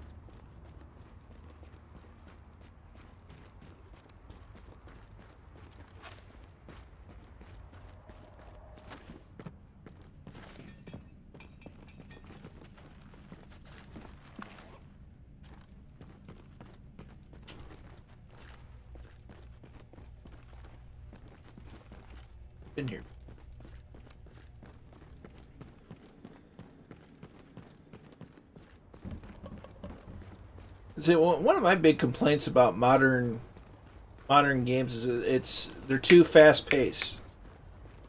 In here. See, one of my big complaints about modern games is they're too fast paced.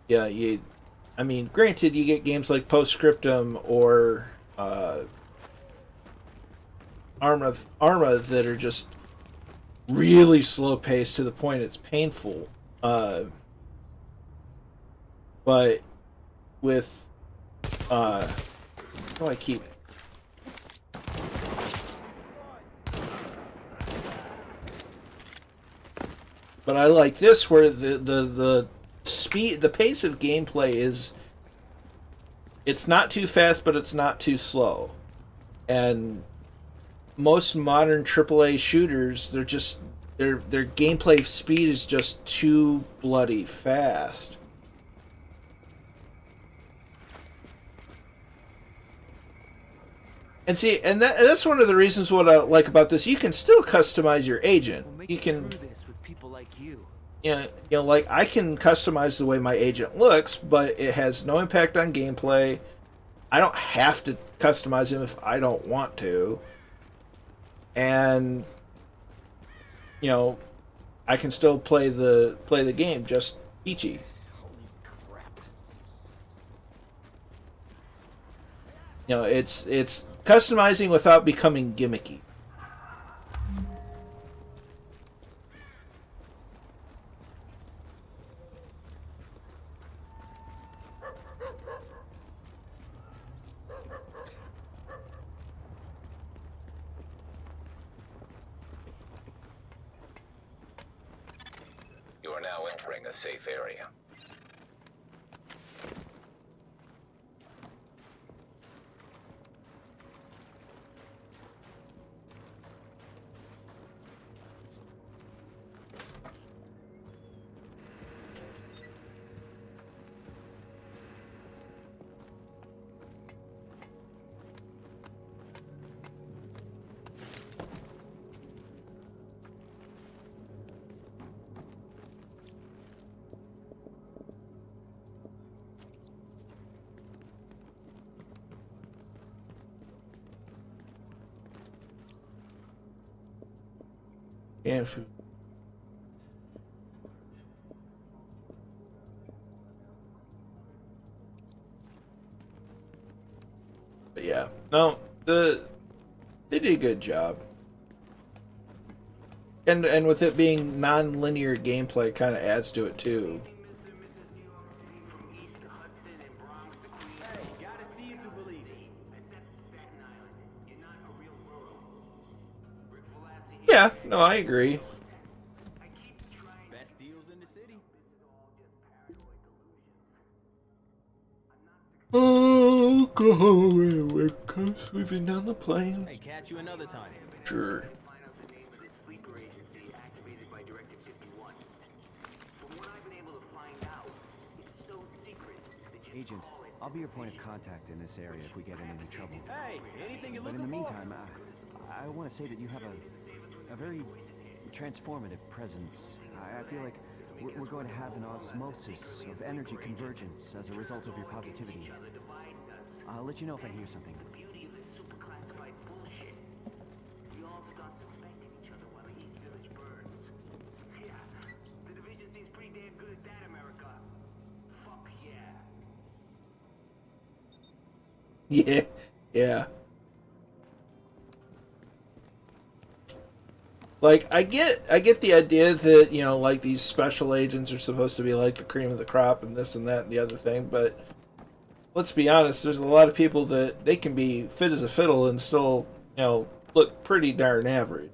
Yeah, I mean, granted, you get games like Postscriptum or Arma that are just really slow paced to the point it's painful. But with how do I keep? But I like this, where the speed, the pace of gameplay is, it's not too fast, but it's not too slow. And most modern AAA shooters, they're just their gameplay speed is just too bloody fast. And see, and that's one of the reasons what I like about this. You can still customize your agent. You can, people like you. Like, I can customize the way my agent looks, but it has no impact on gameplay. I don't have to customize him if I don't want to. And I can still play the game just peachy. Holy crap. It's customizing without becoming gimmicky. You are now entering a safe area. And but yeah, no, they did a good job, and with it being non-linear gameplay, kind of adds to it too. Gotta see it to believe it. Yeah, no, I agree. Best deals in the city. Oh, go home and come sweeping down the plane. Hey, catch you another time. Sure. Agent, I'll be your point of contact in this area if we get in any trouble. Hey, anything you're But in looking the for? meantime, I want to say that you have a very transformative presence. I feel like we're going to have an osmosis of energy convergence as a result of your positivity. I'll let you know if I hear something. Yeah, yeah. Like I get the idea that, you know, like these special agents are supposed to be like the cream of the crop and this and that and the other thing, but let's be honest, there's a lot of people that they can be fit as a fiddle and still, you know, look pretty darn average.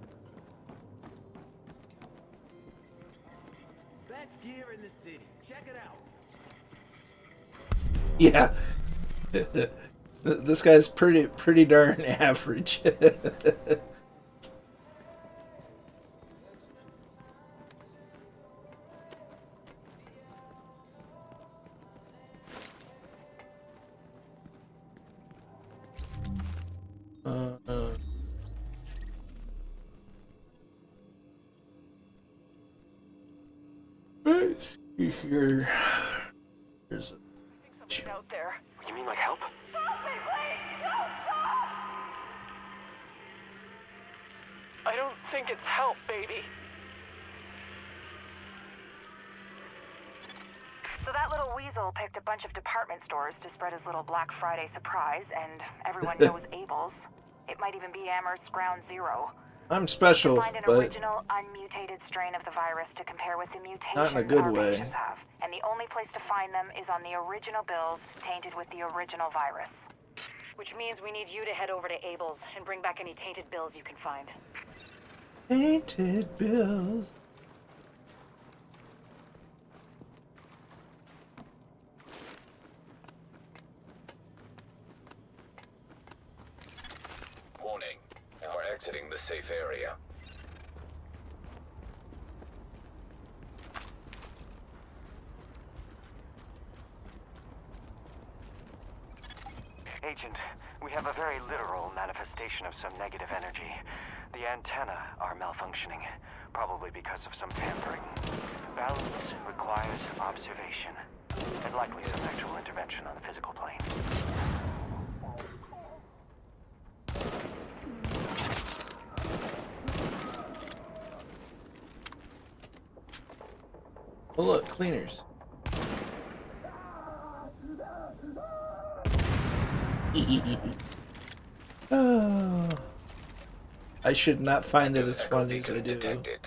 Best gear in the city. Check it out. Yeah. This guy's pretty darn average. Let's see here. There's a Something's out there. You mean like help? I don't think it's help, baby. So that little weasel picked a bunch of department stores to spread his little Black Friday surprise, and everyone knows Abel's. It might even be Amherst's Ground Zero. I'm special, Find an but original, unmutated strain of the virus to compare with the mutations not in a good our way. patients have. And the only place to find them is on the original bills tainted with the original virus. Which means we need you to head over to Abel's and bring back any tainted bills you can find. Tainted bills. Warning. Now we're exiting the safe area. Agent, we have a very literal manifestation of some negative energy. The antennae are malfunctioning, probably because of some tampering. Balance requires observation, and likely some actual intervention on the physical plane. Oh look, cleaners. Oh. I should not find it as funny as I do. Detected.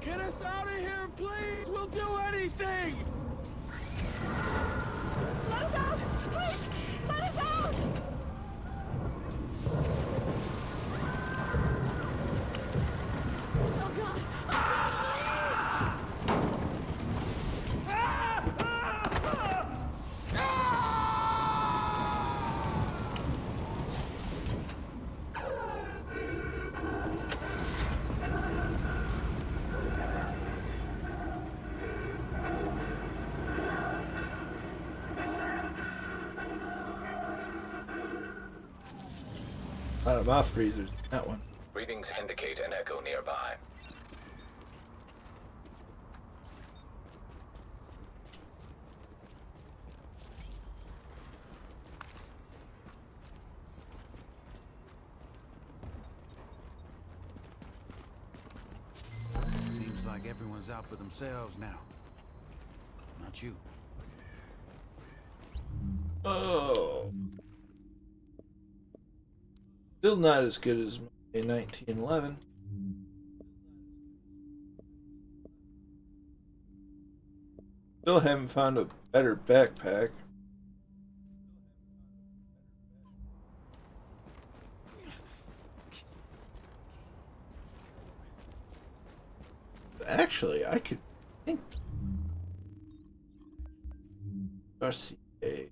Get us out of here, please! We'll do anything! Let us out! Please! Let us out! Oh god! A lot of mouth breathers. That one. Readings indicate an echo nearby. Seems like like everyone's out for themselves now. Not you. Oh. Still not as good as in 1911. Still haven't found a better backpack. Actually, I could think. RCA.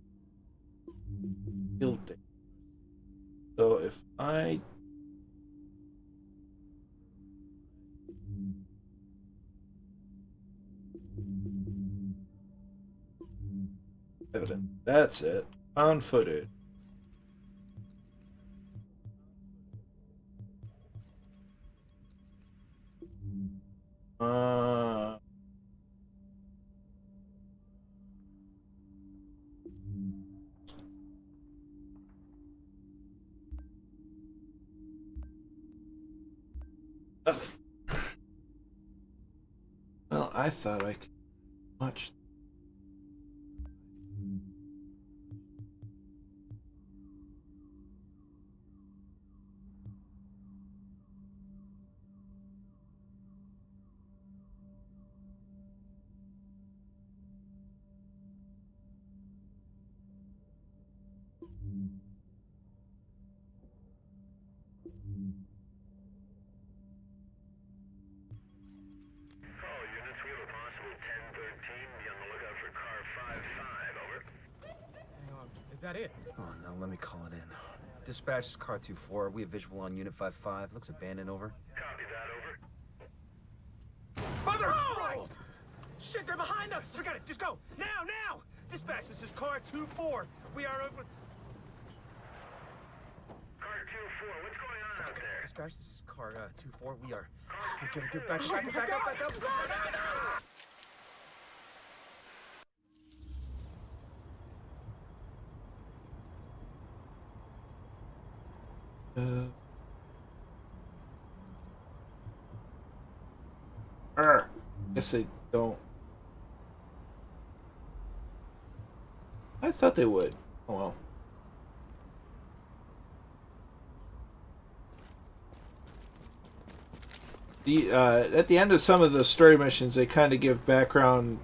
Field day. So if I evident, that's it. Found footage. Well, I thought I could watch. Is that it? Oh, no, let me call it in. Dispatch, this is Car 2-4. We have visual on Unit 5-5. Looks abandoned, over. Copy that, over. Mother Christ! Shit, they're behind us! Forget it, just go! Now, now! Dispatch, this is Car 2-4. We are over... Car 2-4, what's going on out there? Dispatch, this is Car 2-4. We gotta get back up. Guess they don't. I thought they would. Oh well. The at the end of some of the story missions, they kind of give background.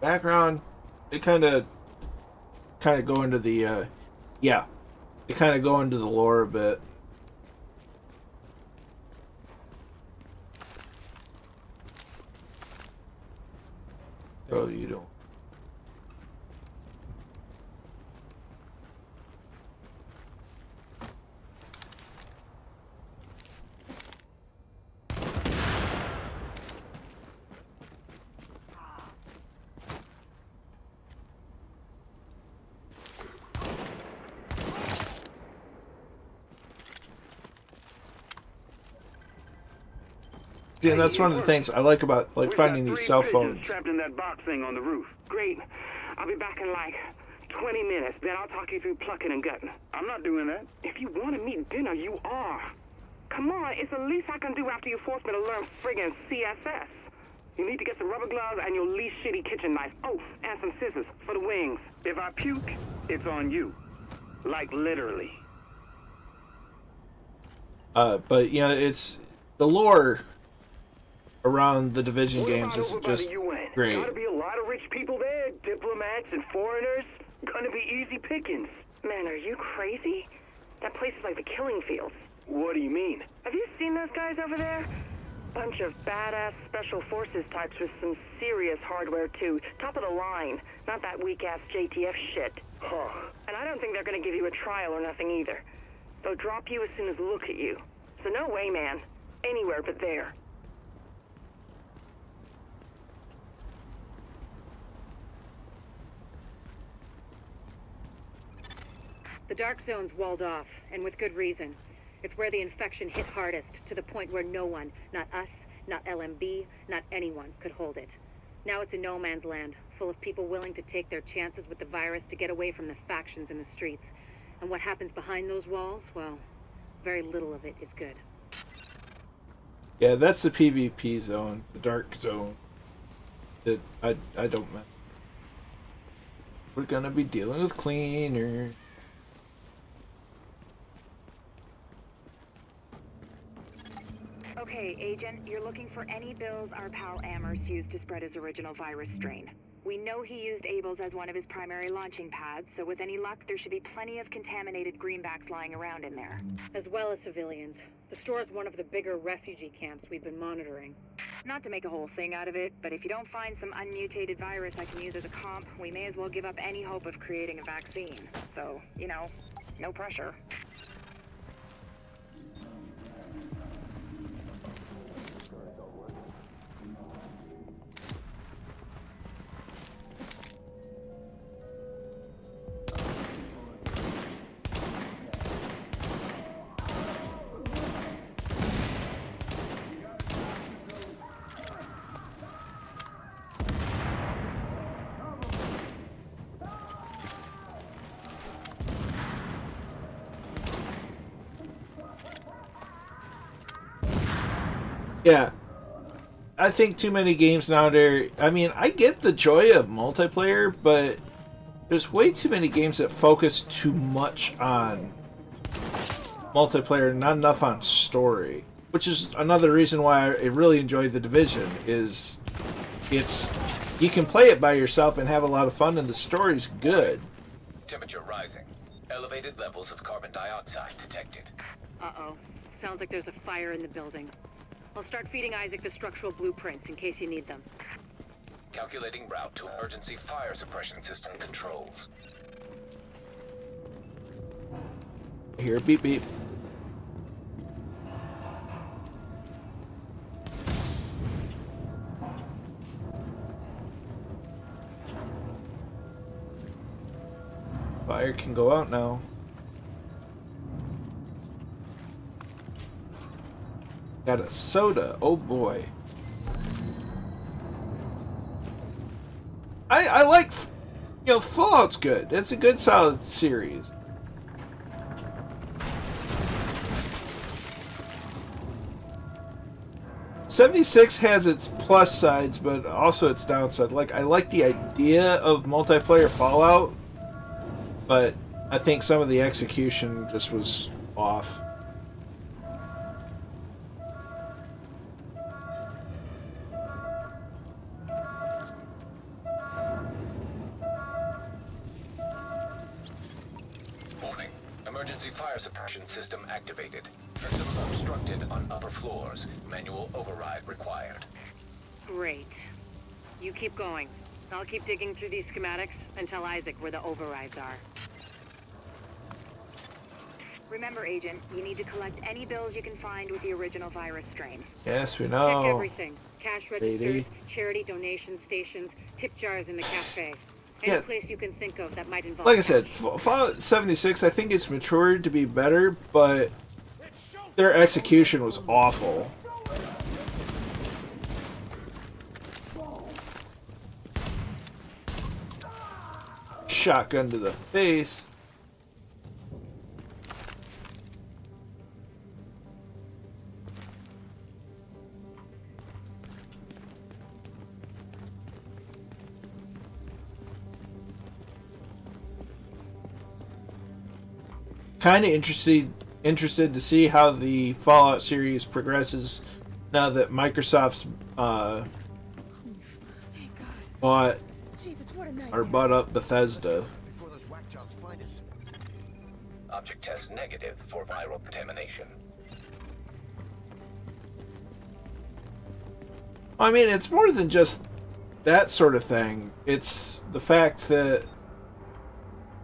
They kind of go into the yeah. They kind of go into the lore a bit. Oh, you don't. Yeah, that's one of the things I like about finding these cell phones. Trapped in that box thing on the roof. Great. I'll be back in like 20 minutes. Then I'll talk you through plucking and gutting. I'm not doing that. If you want to meet dinner, you are. Come on, it's the least I can do after you force me to learn friggin' CSS. You need to get some rubber gloves and your least shitty kitchen knife. Oh, and some scissors for the wings. If I puke, it's on you. Like literally. But you know, it's the lore around the Division games is just great. Gotta be a lot of rich people there, diplomats and foreigners. Gonna be easy pickings. Man, are you crazy? That place is like the killing fields. What do you mean? Have you seen those guys over there? Bunch of badass special forces types with some serious hardware too. Top of the line. Not that weak-ass JTF shit. Huh. And I don't think they're gonna give you a trial or nothing either. They'll drop you as soon as they look at you. So no way, man. Anywhere but there. The Dark Zone's walled off, and with good reason. It's where the infection hit hardest, to the point where no one, not us, not LMB, not anyone, could hold it. Now it's a no man's land, full of people willing to take their chances with the virus to get away from the factions in the streets. And what happens behind those walls, well, very little of it is good. Yeah, that's the PvP zone, the dark zone. That I don't mind. We're gonna be dealing with cleaner. Okay, Agent, you're looking for any bills our pal Amherst used to spread his original virus strain. We know he used Abel's as one of his primary launching pads, so with any luck, there should be plenty of contaminated greenbacks lying around in there. As well as civilians. The store is one of the bigger refugee camps we've been monitoring. Not to make a whole thing out of it, but if you don't find some unmutated virus I can use as a comp, we may as well give up any hope of creating a vaccine. So, you know, no pressure. Yeah. I think too many games nowadays. I mean, I get the joy of multiplayer, but there's way too many games that focus too much on multiplayer, not enough on story. Which is another reason why I really enjoy The Division. Is you can play it by yourself and have a lot of fun, and the story's good. Temperature rising. Elevated levels of carbon dioxide detected. Uh-oh. Sounds like there's a fire in the building. I'll start feeding Isaac the structural blueprints in case you need them. Calculating route to emergency fire suppression system controls. I hear a beep beep. Fire can go out now. Got a soda. Oh boy. I like, you know, Fallout's good. It's a good solid series. '76 has its plus sides, but also its downside. Like, I like the idea of multiplayer Fallout, but I think some of the execution just was off. Warning. Emergency fire suppression system activated. System obstructed on upper floors. Manual override required. Great. You keep going. I'll keep digging through these schematics and tell Isaac where the overrides are. Remember, Agent, you need to collect any bills you can find with the original virus strain. Yes, we know. Check everything. Cash registers, Lady. charity donation stations, tip jars in the cafe. Any Yeah. place you can think of that might involve Like I said, cash. Fallout 76, I think it's matured to be better, but their execution was awful. Shotgun to the face. Kind of interested to see how the Fallout series progresses now that Microsoft's bought or bought up Bethesda. Object test negative for viral contamination. I mean, it's more than just that sort of thing. It's the fact that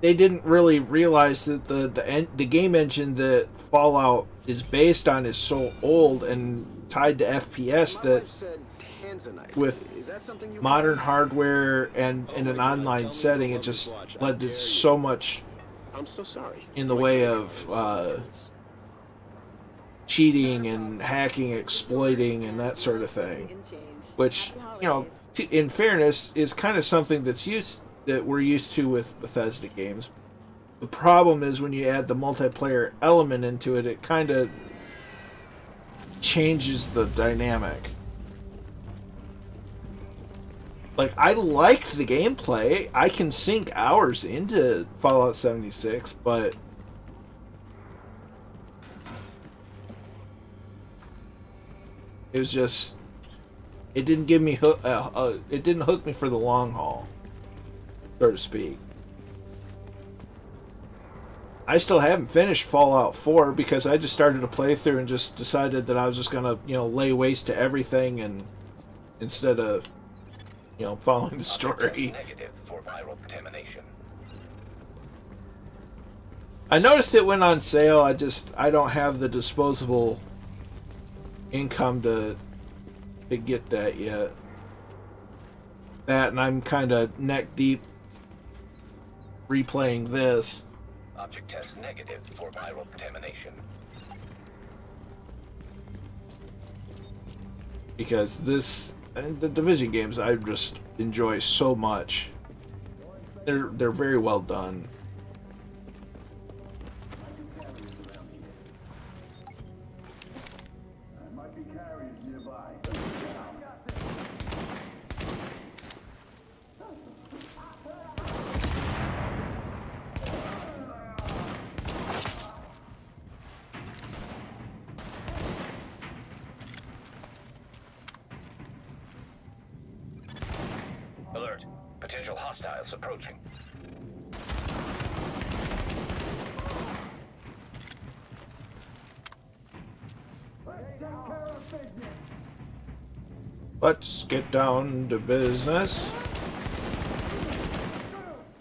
they didn't really realize that the game engine that Fallout is based on is so old and tied to FPS that with modern hardware and in an online setting, it just led to so much in the way of cheating and hacking, exploiting, and that sort of thing. Which, you know, in fairness, is kind of something that we're used to with Bethesda games. The problem is when you add the multiplayer element into it, it kind of changes the dynamic. Like, I liked the gameplay. I can sink hours into Fallout 76, but it was just, it didn't give me it didn't hook me for the long haul, so to speak. I still haven't finished Fallout 4 because I just started a playthrough and just decided that I was just gonna, lay waste to everything, and instead of, following the story. Negative for viral contamination. I noticed it went on sale. I don't have the disposable income to get that yet. That, and I'm kind of neck deep replaying this. Object test negative for viral contamination. Because the Division games I just enjoy so much. They're very well done. Alert. Potential hostiles approaching. Let's get down to business.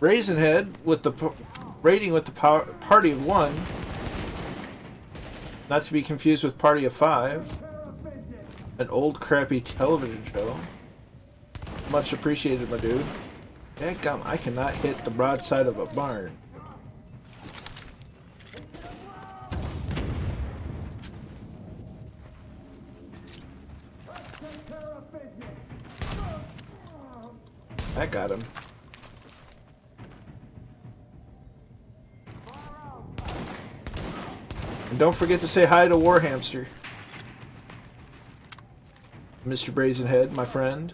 Brazenhead with the rating with the party of 1. Not to be confused with Party of 5. An old crappy television show. Much appreciated, my dude. Dadgum, I cannot hit the broadside of a barn. I got him. And don't forget to say hi to Warhamster. Mr. Brazenhead, my friend.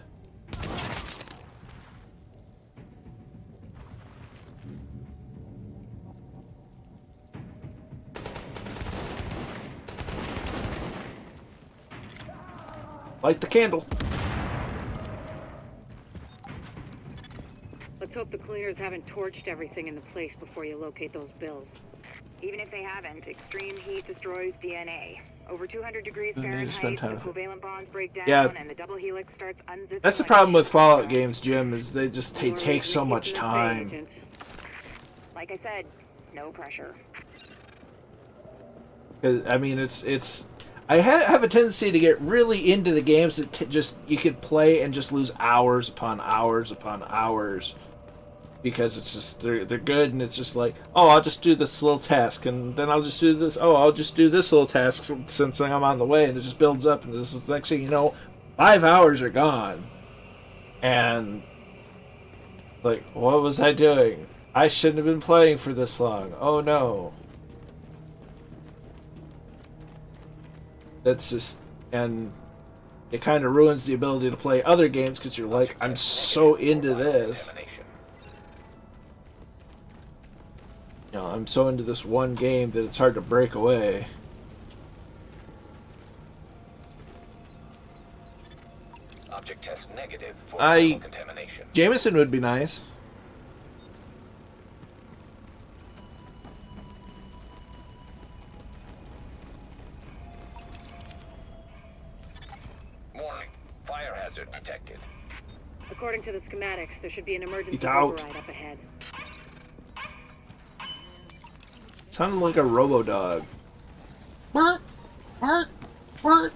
Light the candle. Let's hope the cleaners haven't torched everything in the place before you locate those bills. Even if they haven't, extreme heat destroys DNA. Over 200 degrees Then you need to spend Fahrenheit, time the with it. covalent bonds break down, Yeah. and the double helix starts unzipping. That's the like problem with shit. Fallout games, Jim, is they just take so much time. Like I said, no pressure. 'Cause, I mean, it's. I have a tendency to get really into the games that just you could play and just lose hours upon hours upon hours, because it's just they're good, and it's just like, oh, I'll just do this little task, and then I'll just do this. Oh, I'll just do this little task since I'm on the way, and it just builds up, and this is the next thing you know, 5 hours are gone, and like, what was I doing? I shouldn't have been playing for this long. Oh no. That's just, and it kind of ruins the ability to play other games because you're like, I'm so into this. I'm so into this one game that it's hard to break away. Object test negative for contamination. Jameson would be nice. Warning. Fire hazard detected. According to the schematics, there should be an emergency He's out. override up ahead. Sounded like a Robo-Dog. Bark, bark, bark,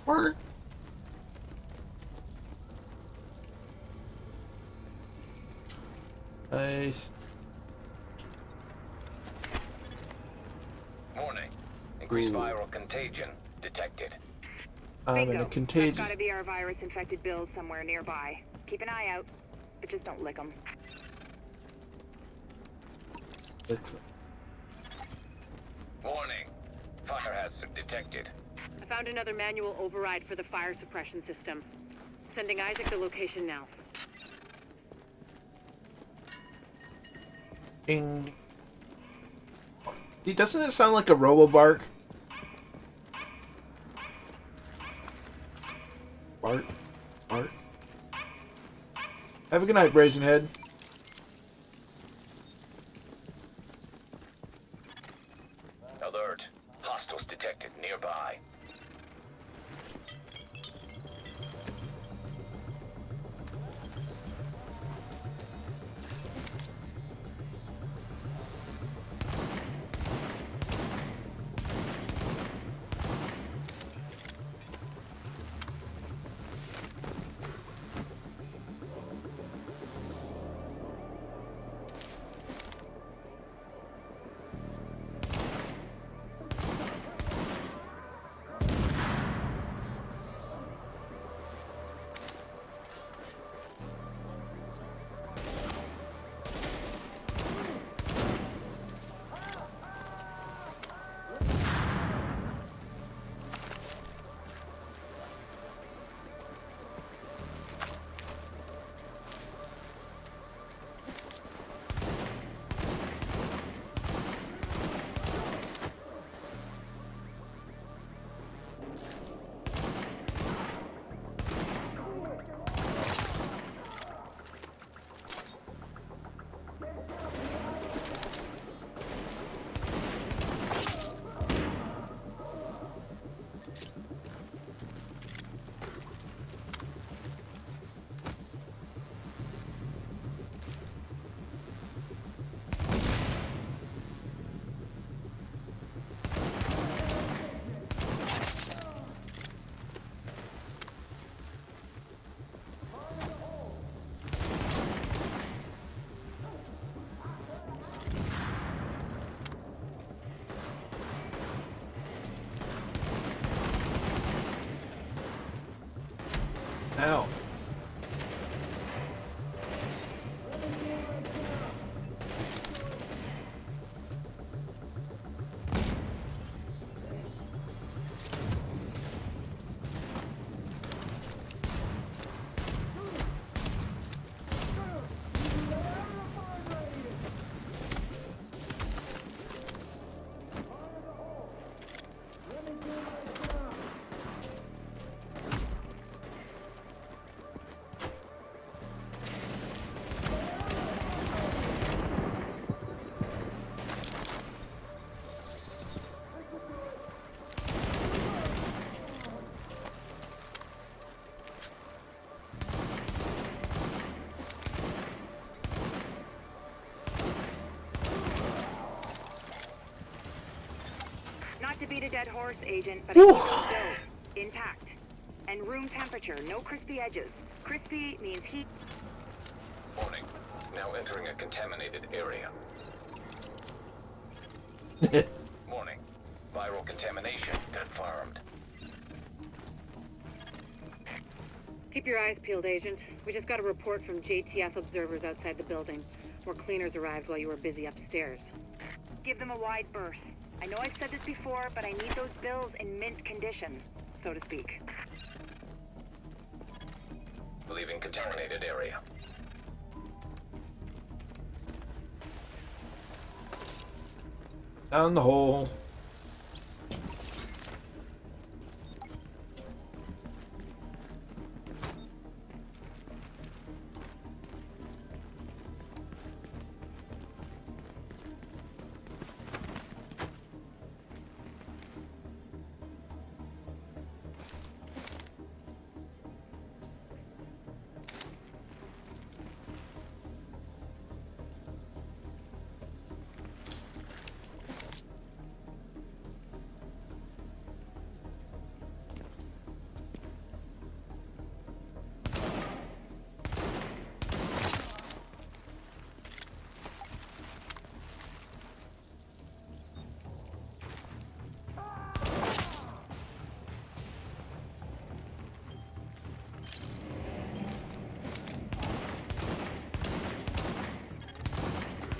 bark. Nice. Warning. Increased viral contagion detected. I'm in a Bingo. contagious. That's gotta be our virus-infected bills somewhere nearby. Keep an eye out, but just don't lick them. Warning. Fire hazard detected. I found another manual override for the fire suppression system. Sending Isaac the location now. Ding. See, doesn't it sound like a robo-bark? Bart? Bart? Have a good night, Brazenhead. Alert. Hostiles detected nearby. Ow. Not to beat a dead horse, Agent, but I need those bills intact. And room temperature, no crispy edges. Crispy means heat. Warning. Now entering a contaminated area. Warning. Viral contamination confirmed. Keep your eyes peeled, Agent. We just got a report from JTF observers outside the building. More cleaners arrived while you were busy upstairs. Give them a wide berth. I know I've said this before, but I need those bills in mint condition, so to speak. Leaving contaminated area. Down the hole.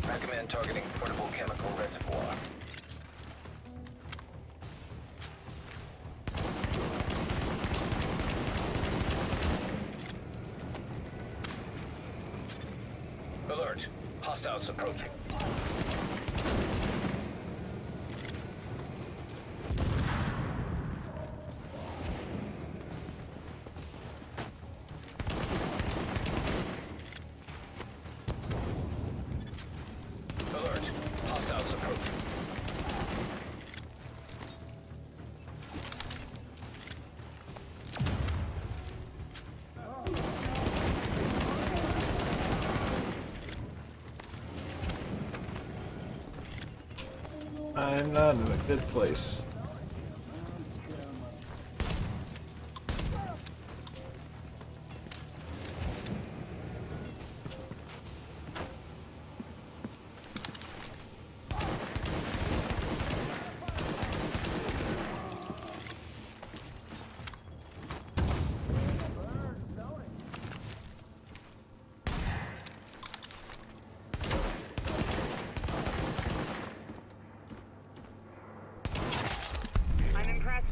Recommend targeting portable chemical reservoir. Hostiles approaching. Alert. Hostiles approaching. I'm not in a good place.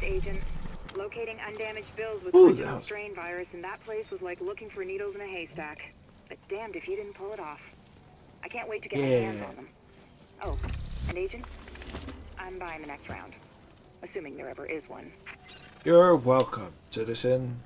Agent. Locating undamaged bills with Ooh, original that strain virus in that place was like looking for needles in a haystack. But damned if you didn't pull it off. I can't wait to get my hands on them. Oh, and Agent, I'm buying the next round. Assuming there ever is one. You're welcome, citizen.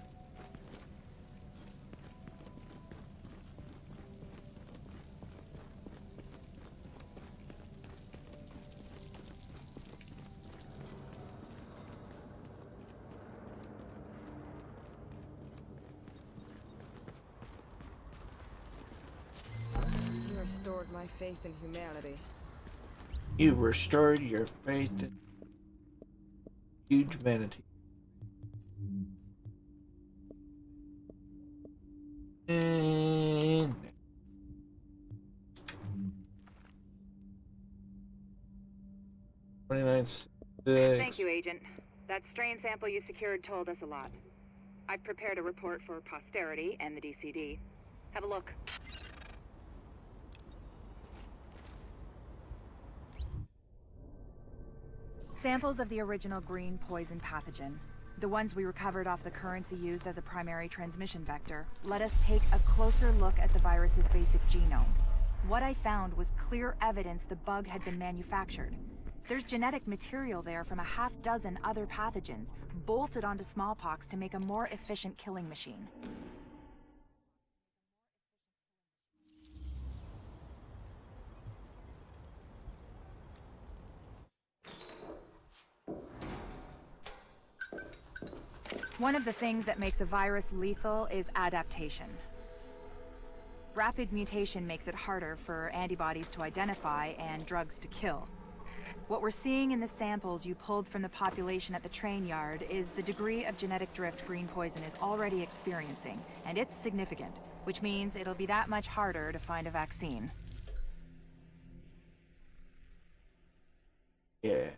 You restored my faith in humanity. You restored your faith in humanity. And 29. Thank you, Agent. That strain sample you secured told us a lot. I've prepared a report for posterity and the DCD. Have a look. Samples of the original green poison pathogen, the ones we recovered off the currency used as a primary transmission vector, let us take a closer look at the virus's basic genome. What I found was clear evidence the bug had been manufactured. There's genetic material there from a half-dozen other pathogens, bolted onto smallpox to make a more efficient killing machine. One of the things that makes a virus lethal is adaptation. Rapid mutation makes it harder for antibodies to identify and drugs to kill. What we're seeing in the samples you pulled from the population at the train yard is the degree of genetic drift green poison is already experiencing, and it's significant, which means it'll be that much harder to find a vaccine. Yeah.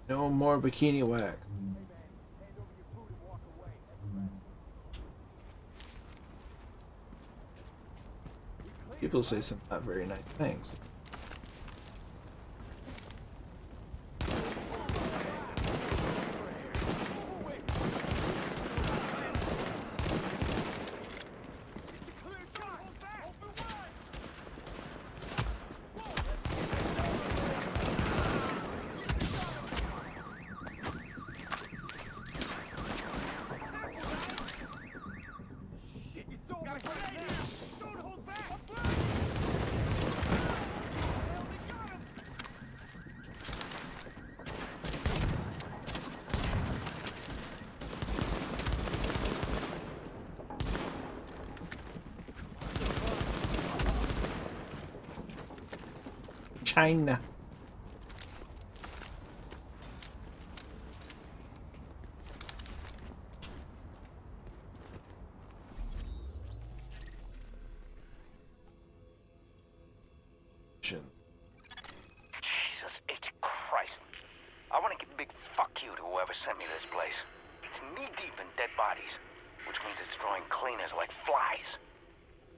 No more bikini wax. People say some not very nice things. China. Jesus H. Christ. I want to give a big fuck you to whoever sent me this place. It's knee-deep in dead bodies, which means it's drawing cleaners like flies.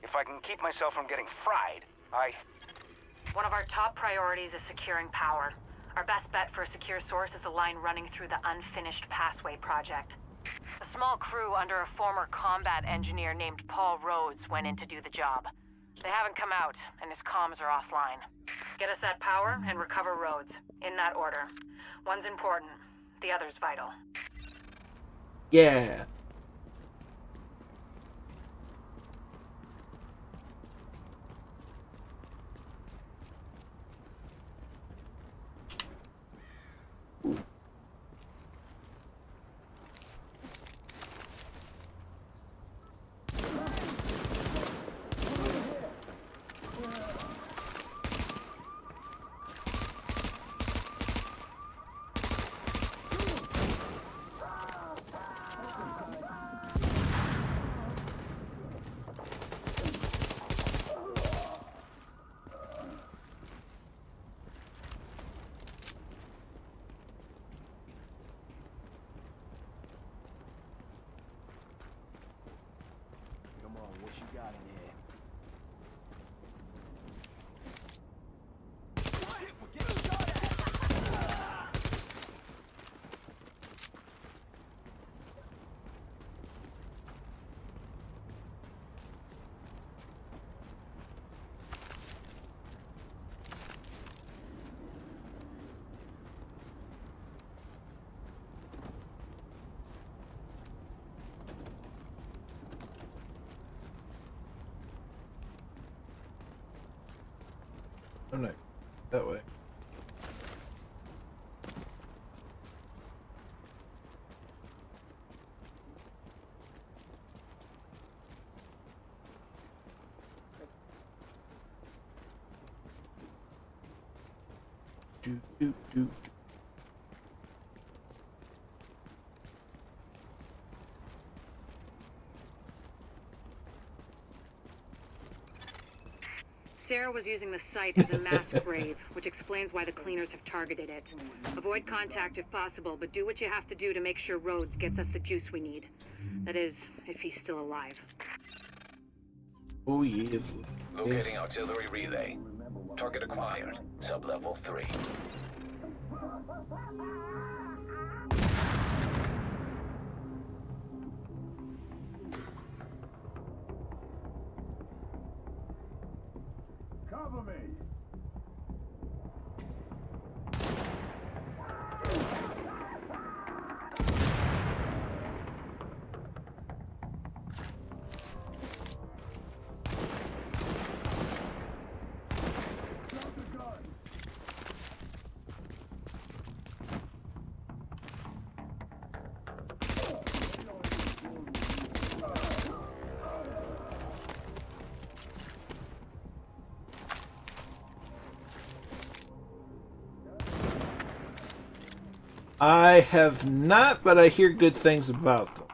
If I can keep myself from getting fried, One of our top priorities is securing power. Our best bet for a secure source is a line running through the Unfinished Passway project. A small crew under a former combat engineer named Paul Rhodes went in to do the job. They haven't come out, and his comms are offline. Get us that power and recover Rhodes. In that order. One's important, the other's vital. Yeah. Come on, what you got in here? Oh no, that way. Do. Sarah was using the site as a mass grave, which explains why the cleaners have targeted it. Avoid contact if possible, but do what you have to do to make sure Rhodes gets us the juice we need. That is, if he's still alive. Oh yeah. Locating artillery relay. Target acquired. Sub-level 3. Cover me! I have not, but I hear good things about them.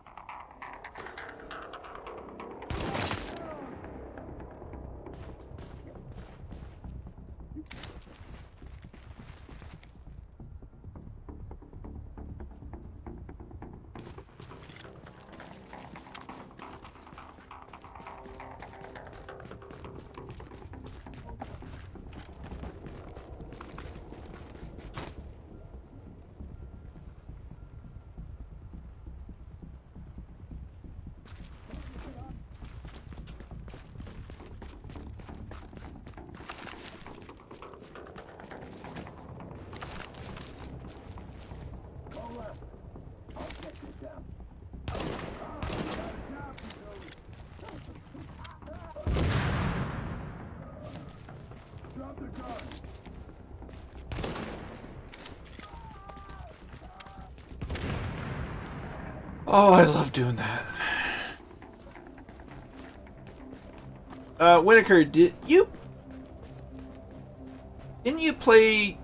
Oh, I love doing that. Whitaker, didn't you play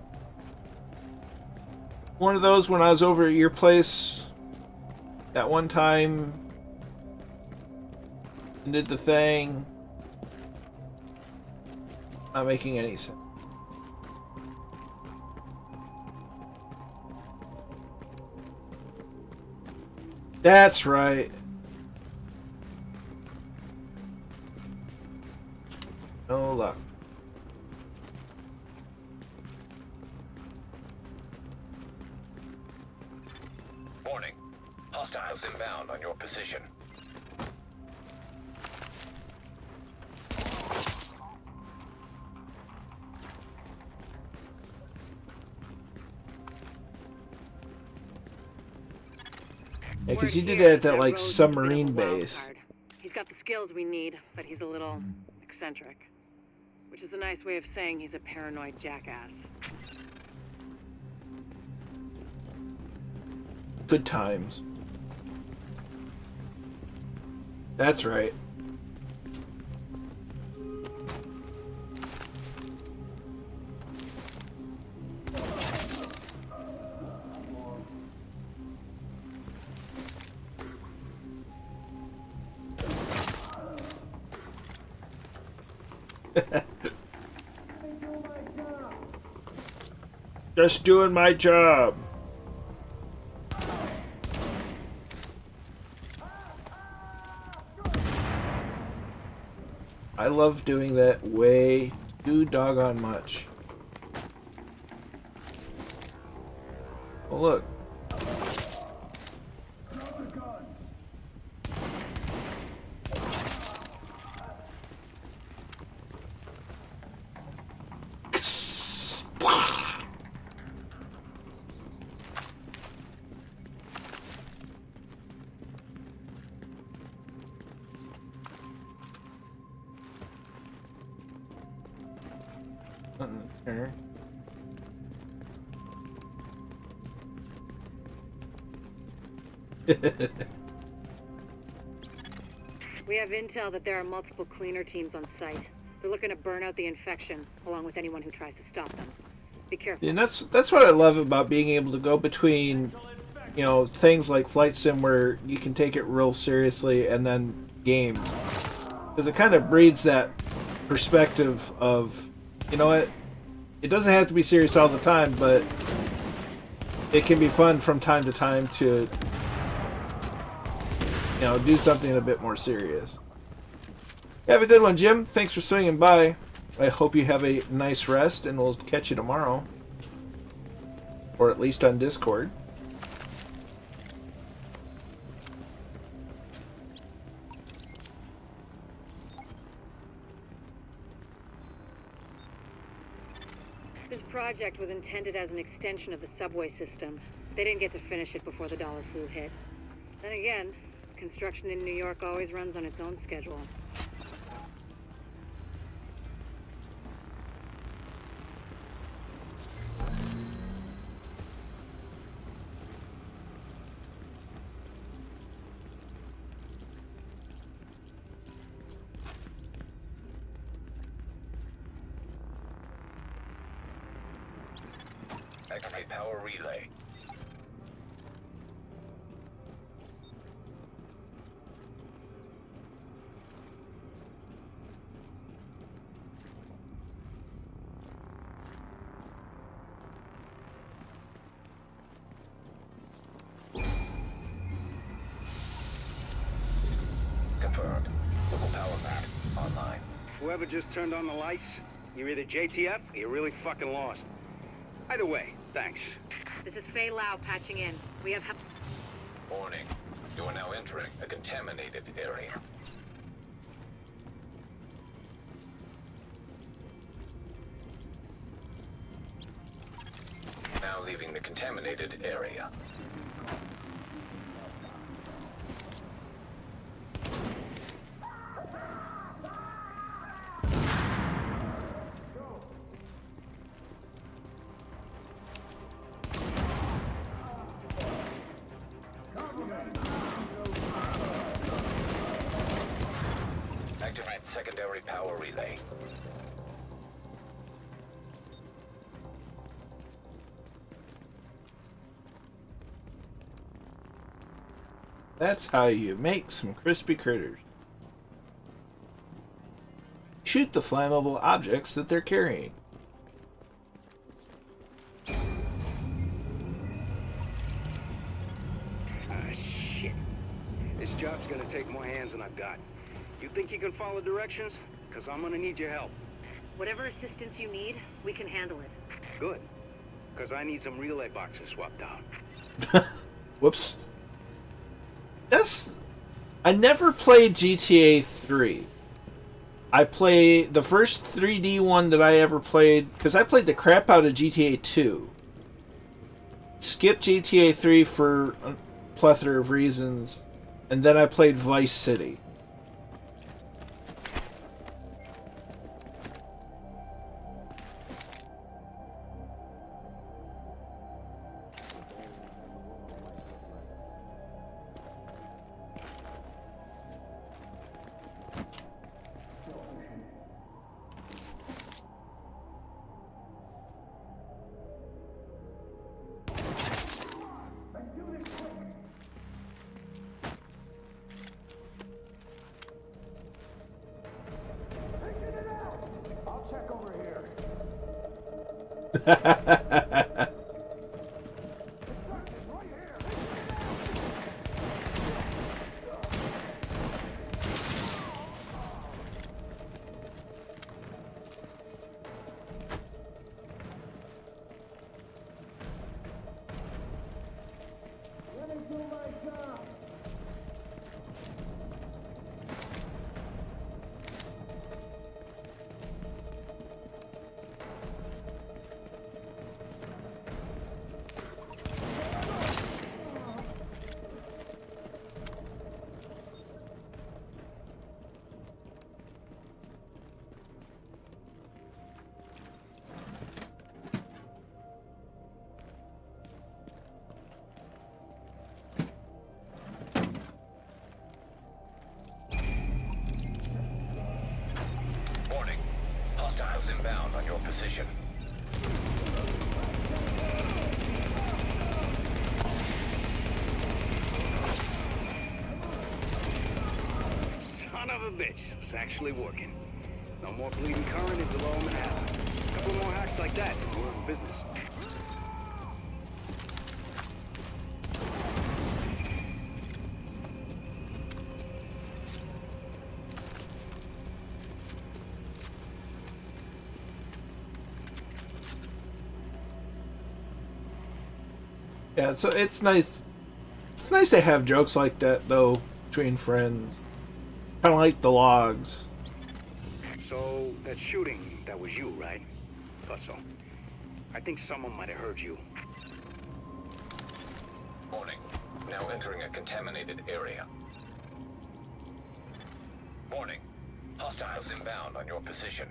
one of those when I was over at your place that one time and did the thing? Not making any sense. That's right. No luck. Warning. Hostiles inbound on your position. Yeah, because We're he did here it at that, to like, Rose's submarine bit of a wild base. card. He's got the skills we need, but he's a little eccentric. Which is a nice way of saying he's a paranoid jackass. Good times. That's right. Just doing my job. I love doing that way too doggone much. Oh, look. Okay. We have intel that there are multiple cleaner teams on site. They're looking to burn out the infection, along with anyone who tries to stop them. Be careful. And that's what I love about being able to go between, you know, things like Flight Sim where you can take it real seriously, and then games, because it kind of breeds that perspective of, you know what, it doesn't have to be serious all the time, but it can be fun from time to time to, you know, do something a bit more serious. Have a good one, Jim. Thanks for swinging by. I hope you have a nice rest, and we'll catch you tomorrow. Or at least on Discord. This project was intended as an extension of the subway system. They didn't get to finish it before the dollar flu hit. Then again, construction in New York always runs on its own schedule. Activate power relay. Confirmed. Local power map online. Whoever just turned on the lights, you're either JTF or you're really fucking lost. Either way, thanks. This is Fei Lao patching in. We have... Warning. You are now entering a contaminated area. Now leaving the contaminated area. Activate secondary power relay. That's how you make some crispy critters. Shoot the flammable objects that they're carrying. Shit. This job's gonna take more hands than I've got. You think you can follow directions? Because I'm gonna need your help. Whatever assistance you need, we can handle it. Good. Because I need some relay boxes swapped out. Whoops. I never played GTA 3. I played the first 3D one that I ever played, because I played the crap out of GTA 2. Skipped GTA 3 for plethora of reasons, and then I played Vice City. Warning. Hostiles inbound on your position. Son of a bitch. It's actually working. No more bleeding current into lower Manhattan. A couple more hacks like that, and we're in business. Yeah, so it's nice. It's nice to have jokes like that, though, between friends. Kind of like the logs. So, that shooting, that was you, right? Thought so. I think someone might have heard you. Warning. Now entering a contaminated area. Warning. Hostiles inbound on your position.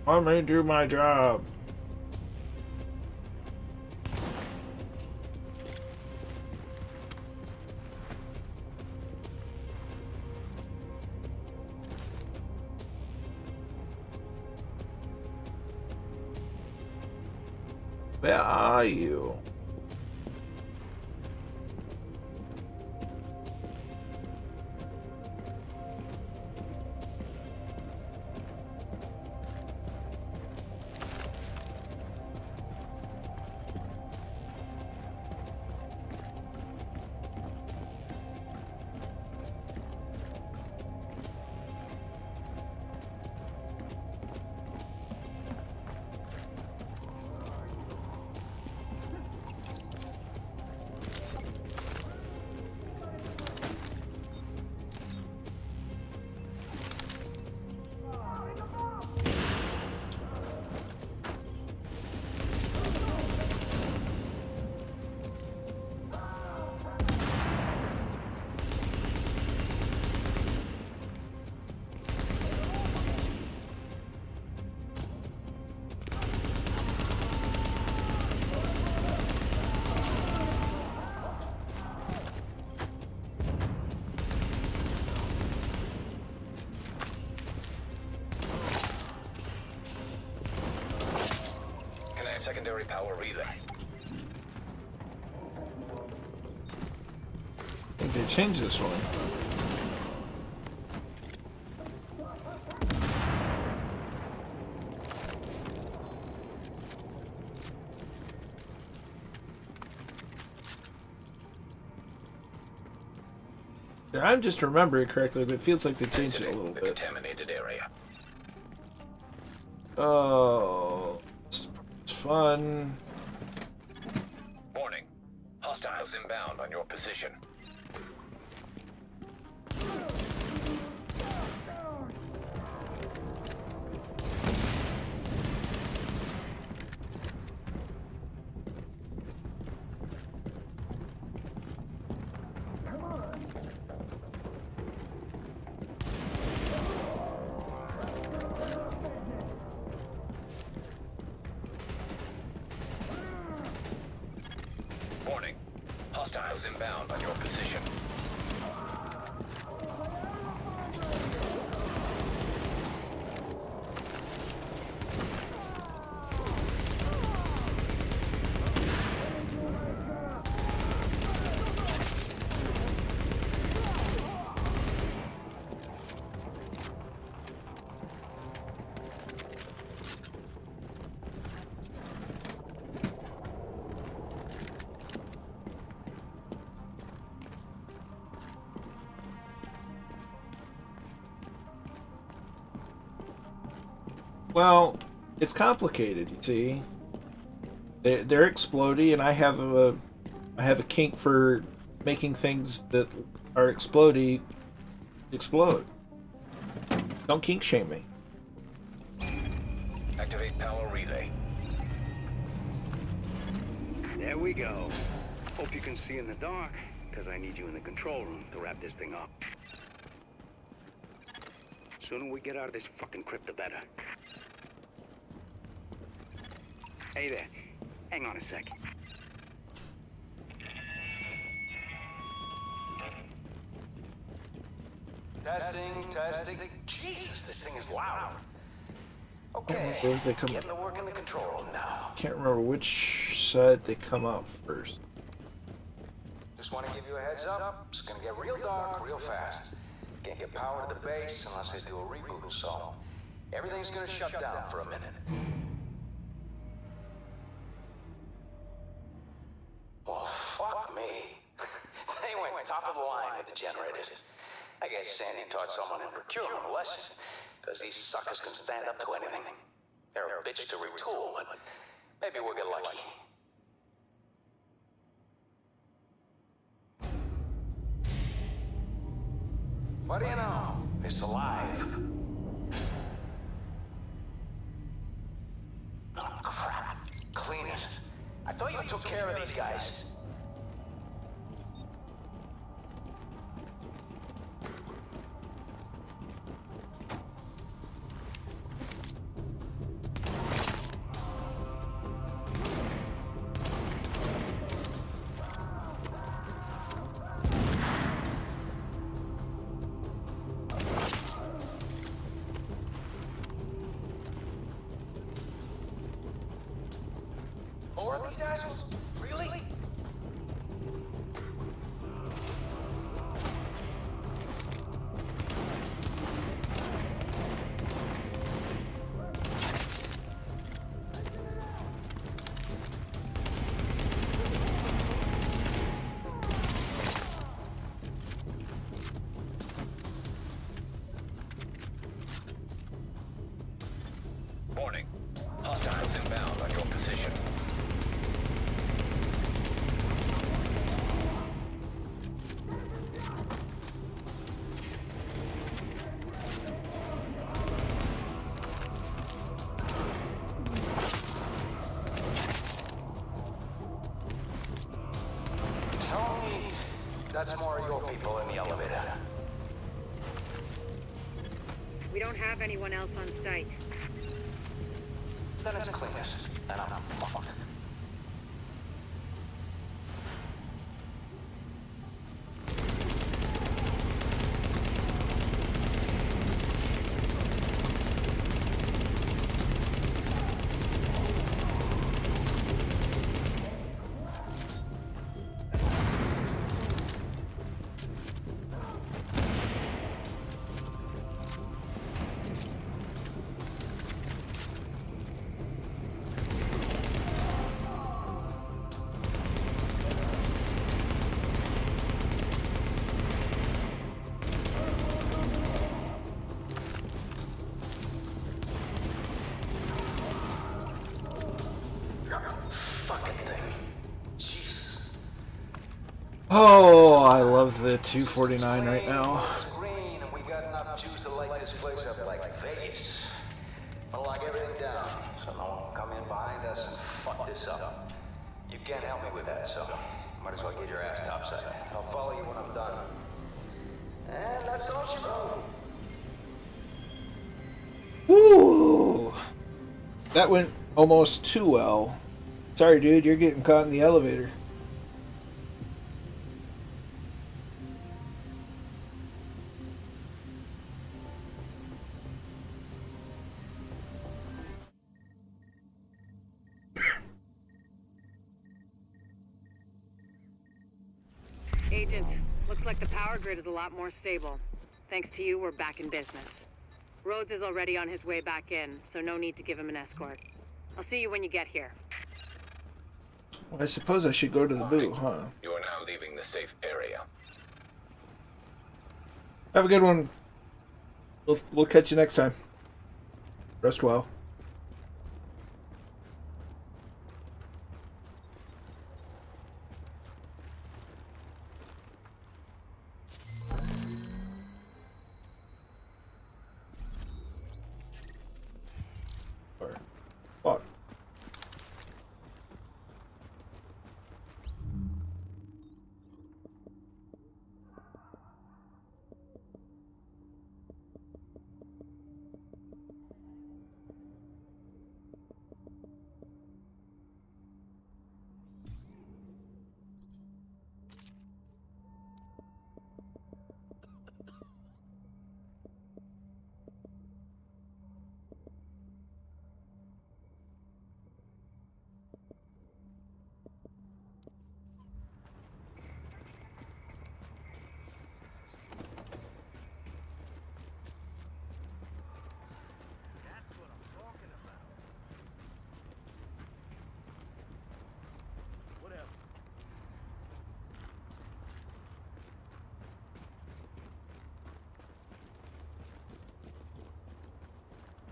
Let me do my job. Where are you? Secondary power relay. They changed this one. I'm just remembering correctly, but it feels like they changed it a little bit. Contaminated area. Oh, it's fun. Warning. Hostiles inbound on your position. Warning. Hostiles inbound on your position. Well, it's complicated, you see. They're explodey, and I have a kink for making things that are explodey explode. Don't kink shame me. Activate power relay. There we go. Hope you can see in the dark, because I need you in the control room to wrap this thing up. Sooner we get out of this fucking crypt, the better. Hey there. Hang on a sec. Testing. Jesus, this thing is loud. Okay, Getting to work in the control room now. Can't remember which side they come out first. Just want to give you a heads up. It's gonna get real dark real fast. Can't get power to the base unless they do a reboot, so everything's gonna shut down for a minute. Well, fuck me. They went top of the line with the generators. I guess Sandy taught someone in procurement a lesson, because these suckers can stand up to anything. They're a bitch to retool, but maybe we'll get lucky. What do you know? It's alive. Oh, crap. Cleaners. I thought you took care of these guys. More of these assholes? Really? Warning. Hostiles inbound on your position. Tell me that's more of your people in the elevator. We don't have anyone else on site. Then it's cleaners, and I'm fucked. fucking thing. Jesus. Oh, I love the 249 right now. It's green, and we got enough juice to light this place up like Vegas. I'll lock everything down, so no one can come in behind us and fuck this up. You can't help me with that, so might as well get your ass topside. I'll follow you when I'm done. And that's all she wrote. Woo! That went almost too well. Sorry, dude, you're getting caught in the elevator. Agent, looks like the power grid is a lot more stable. Thanks to you, we're back in business. Rhodes is already on his way back in, so no need to give him an escort. I'll see you when you get here. Well, I suppose I should go to the boot, huh? You are now leaving the safe area. Have a good one. We'll catch you next time. Rest well. Fuck.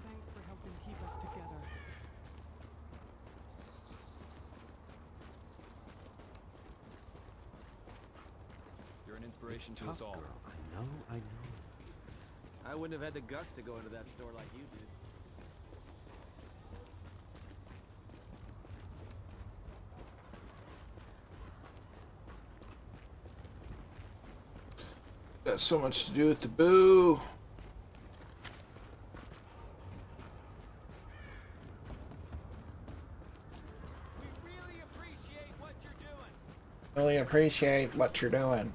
Thanks for helping keep us together. You're an inspiration to us all. I know. I wouldn't have had the guts to go into that store like you did. Got so much to do with the boo. Really appreciate what you're doing. Really appreciate what you're doing.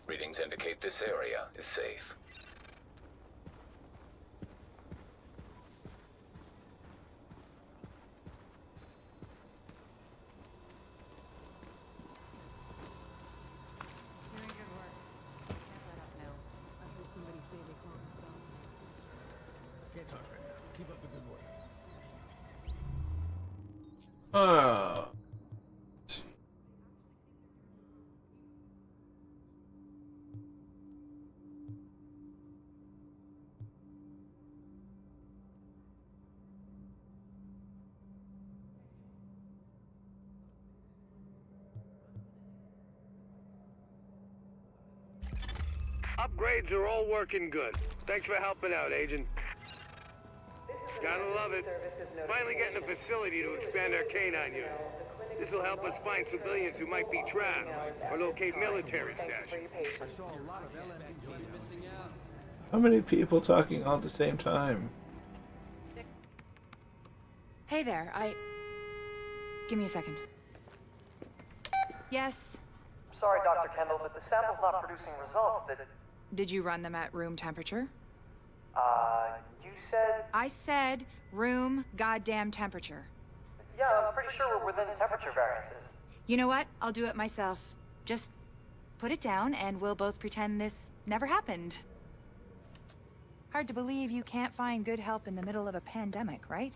Readings indicate this area is safe. Doing good work. Can't let up now. I heard somebody say they call themselves. Can't talk right now. Keep up the good work. Upgrades are all working good. Thanks for helping out, Agent. Gotta love it. Finally getting a facility to expand our canine unit. This will help us find civilians who might be trapped or locate military stashes. I saw a lot of LMP missing out. How many people talking all at the same time? Hey there, Give me a second. Yes? Sorry, Dr. Kendall, but the sample's not producing results that... Did you run them at room temperature? You said... I said room goddamn temperature. Yeah, I'm pretty sure we're within temperature variances. You know what? I'll do it myself. Just put it down and we'll both pretend this never happened. Hard to believe you can't find good help in the middle of a pandemic, right?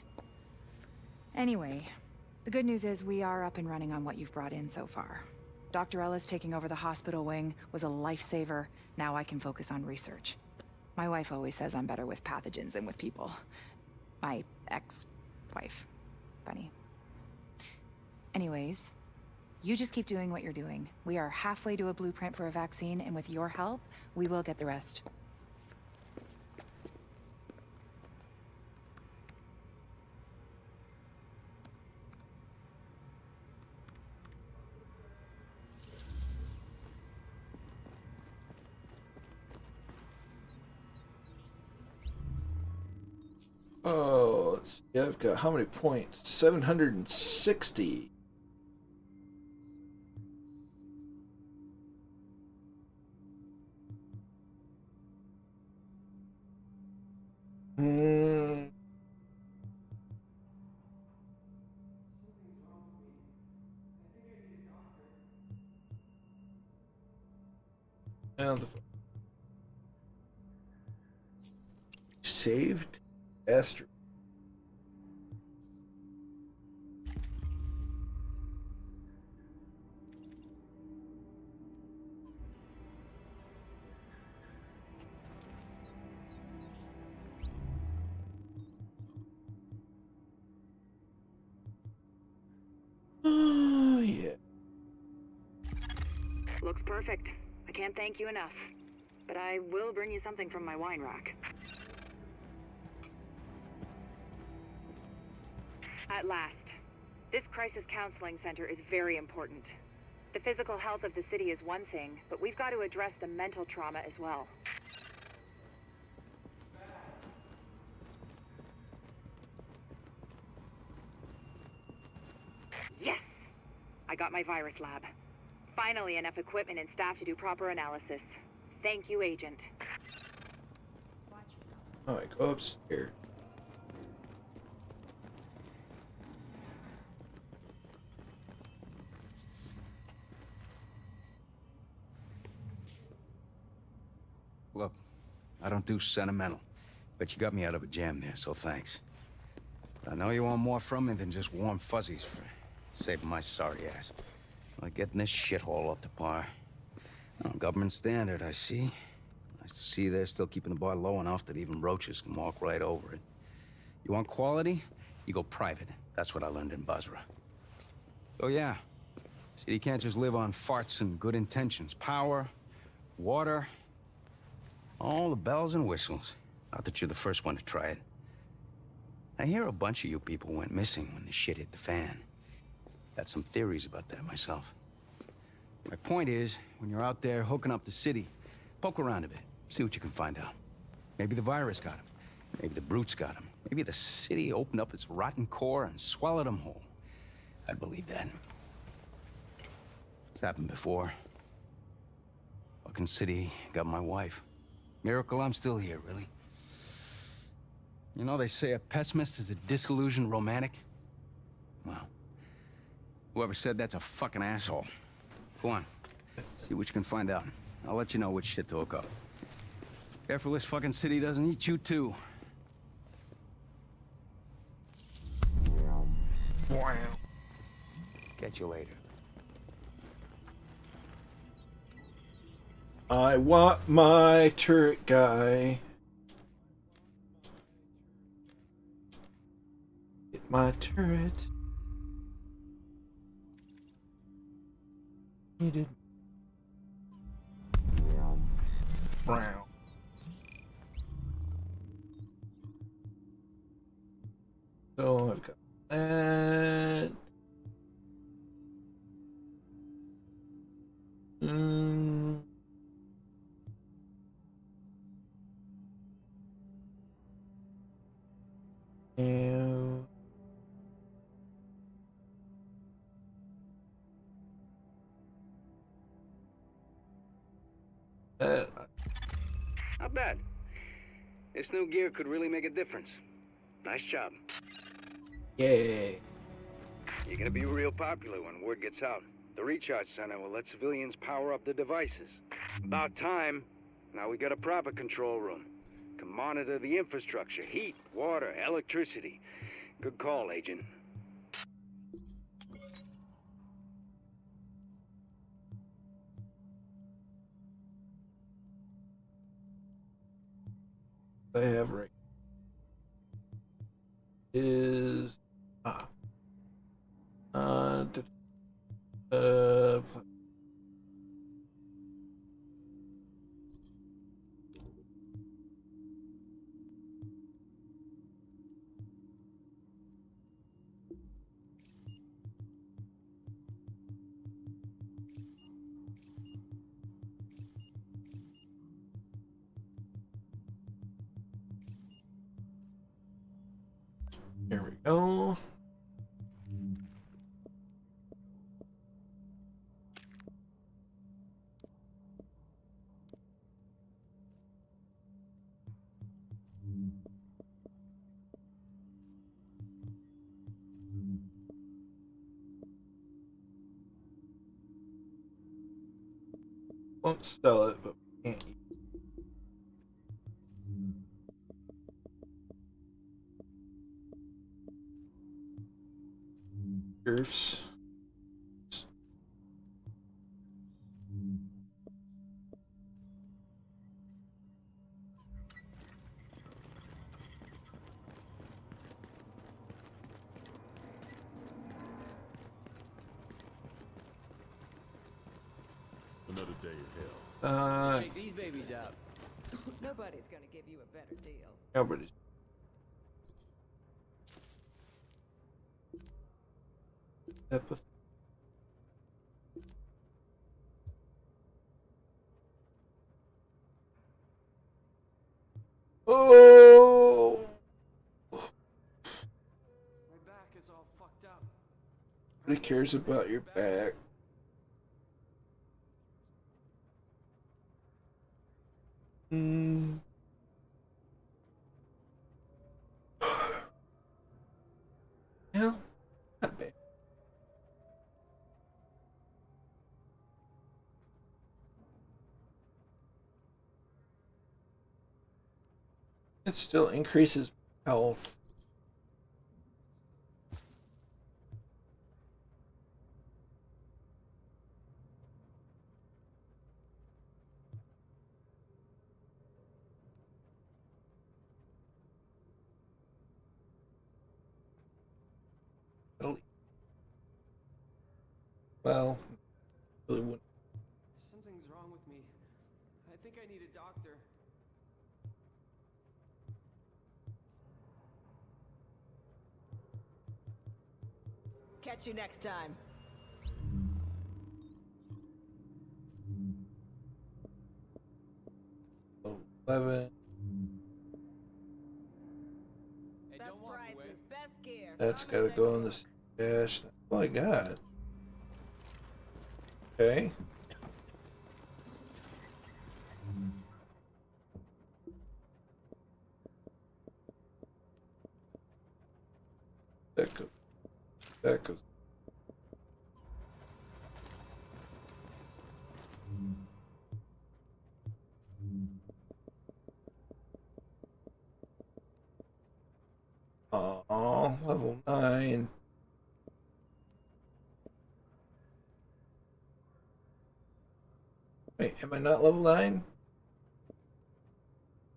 Anyway, the good news is we are up and running on what you've brought in so far. Dr. Ellis taking over the hospital wing was a lifesaver. Now I can focus on research. My wife always says I'm better with pathogens than with people. My ex-wife. Funny. Anyways, you just keep doing what you're doing. We are halfway to a blueprint for a vaccine, and with your help, we will get the rest. Oh, let's see. I've got how many points? 760. Now the saved Esther. Oh, yeah. Looks perfect. I can't thank you enough. But I will bring you something from my wine rack. At last. This crisis counseling center is very important. The physical health of the city is one thing, but we've got to address the mental trauma as well. Yes! I got my virus lab. Finally enough equipment and staff to do proper analysis. Thank you, Agent. Oh, I go upstairs. Look, I don't do sentimental, but you got me out of a jam there, so thanks. But I know you want more from me than just warm fuzzies for saving my sorry ass. Like getting this shithole up to par. Oh, government standard, I see. Nice to see they're still keeping the bar low enough that even roaches can walk right over it. You want quality? You go private. That's what I learned in Basra. Oh yeah. See, you can't just live on farts and good intentions. Power, water, all the bells and whistles. Not that you're the first one to try it. I hear a bunch of you people went missing when the shit hit the fan. Got some theories about that myself. My point is, when you're out there hooking up the city, poke around a bit, see what you can find out. Maybe the virus got him. Maybe the brutes got him. Maybe the city opened up its rotten core and swallowed him whole. I'd believe that. It's happened before. Fucking city got my wife. Miracle I'm still here, really. You know, they say a pessimist is a disillusioned romantic. Well, whoever said that's a fucking asshole. Go on. See what you can find out. I'll let you know which shit to hook up. Careful this fucking city doesn't eat you too. Wow. Catch you later. I want my turret guy. Get my turret. Needed. Brown. So I've got that. And Not bad. This new gear could really make a difference. Nice job. yay. You're gonna be real popular when word gets out. The recharge center will let civilians power up the devices. About time. Now we got a proper control room. Can monitor the infrastructure, heat, water, electricity. Good call, Agent. I have right is here we go. Won't sell it, but we can't eat. Nerfs. Another day of hell. Check these babies out. Nobody's gonna give you a better deal. Nobody's. Oh! My back is all fucked up. Nobody cares about your back. Yeah, not bad. It still increases health. Well, really wouldn't. Something's wrong with me. I think I need a doctor. Catch you next time. Oh, 11. Best prices, best gear. That's gotta go in this dash. That's all I got. Okay. That goes. That goes. Oh, level 9. Wait, am I not level 9?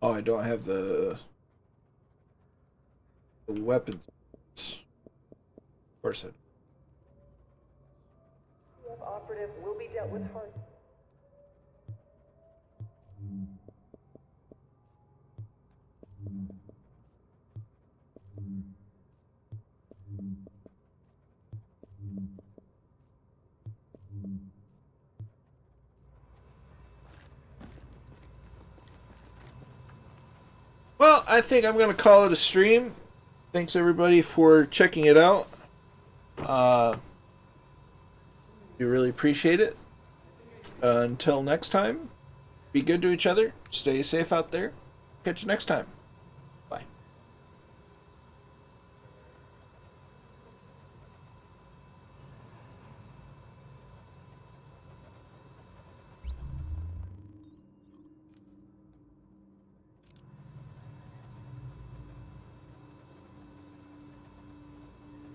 Oh, I don't have the weapons. Of course I do. Operative will be dealt with hard. Well, I think I'm going to call it a stream. Thanks everybody for checking it out. We really appreciate it. Until next time, be good to each other. Stay safe out there. Catch you next time.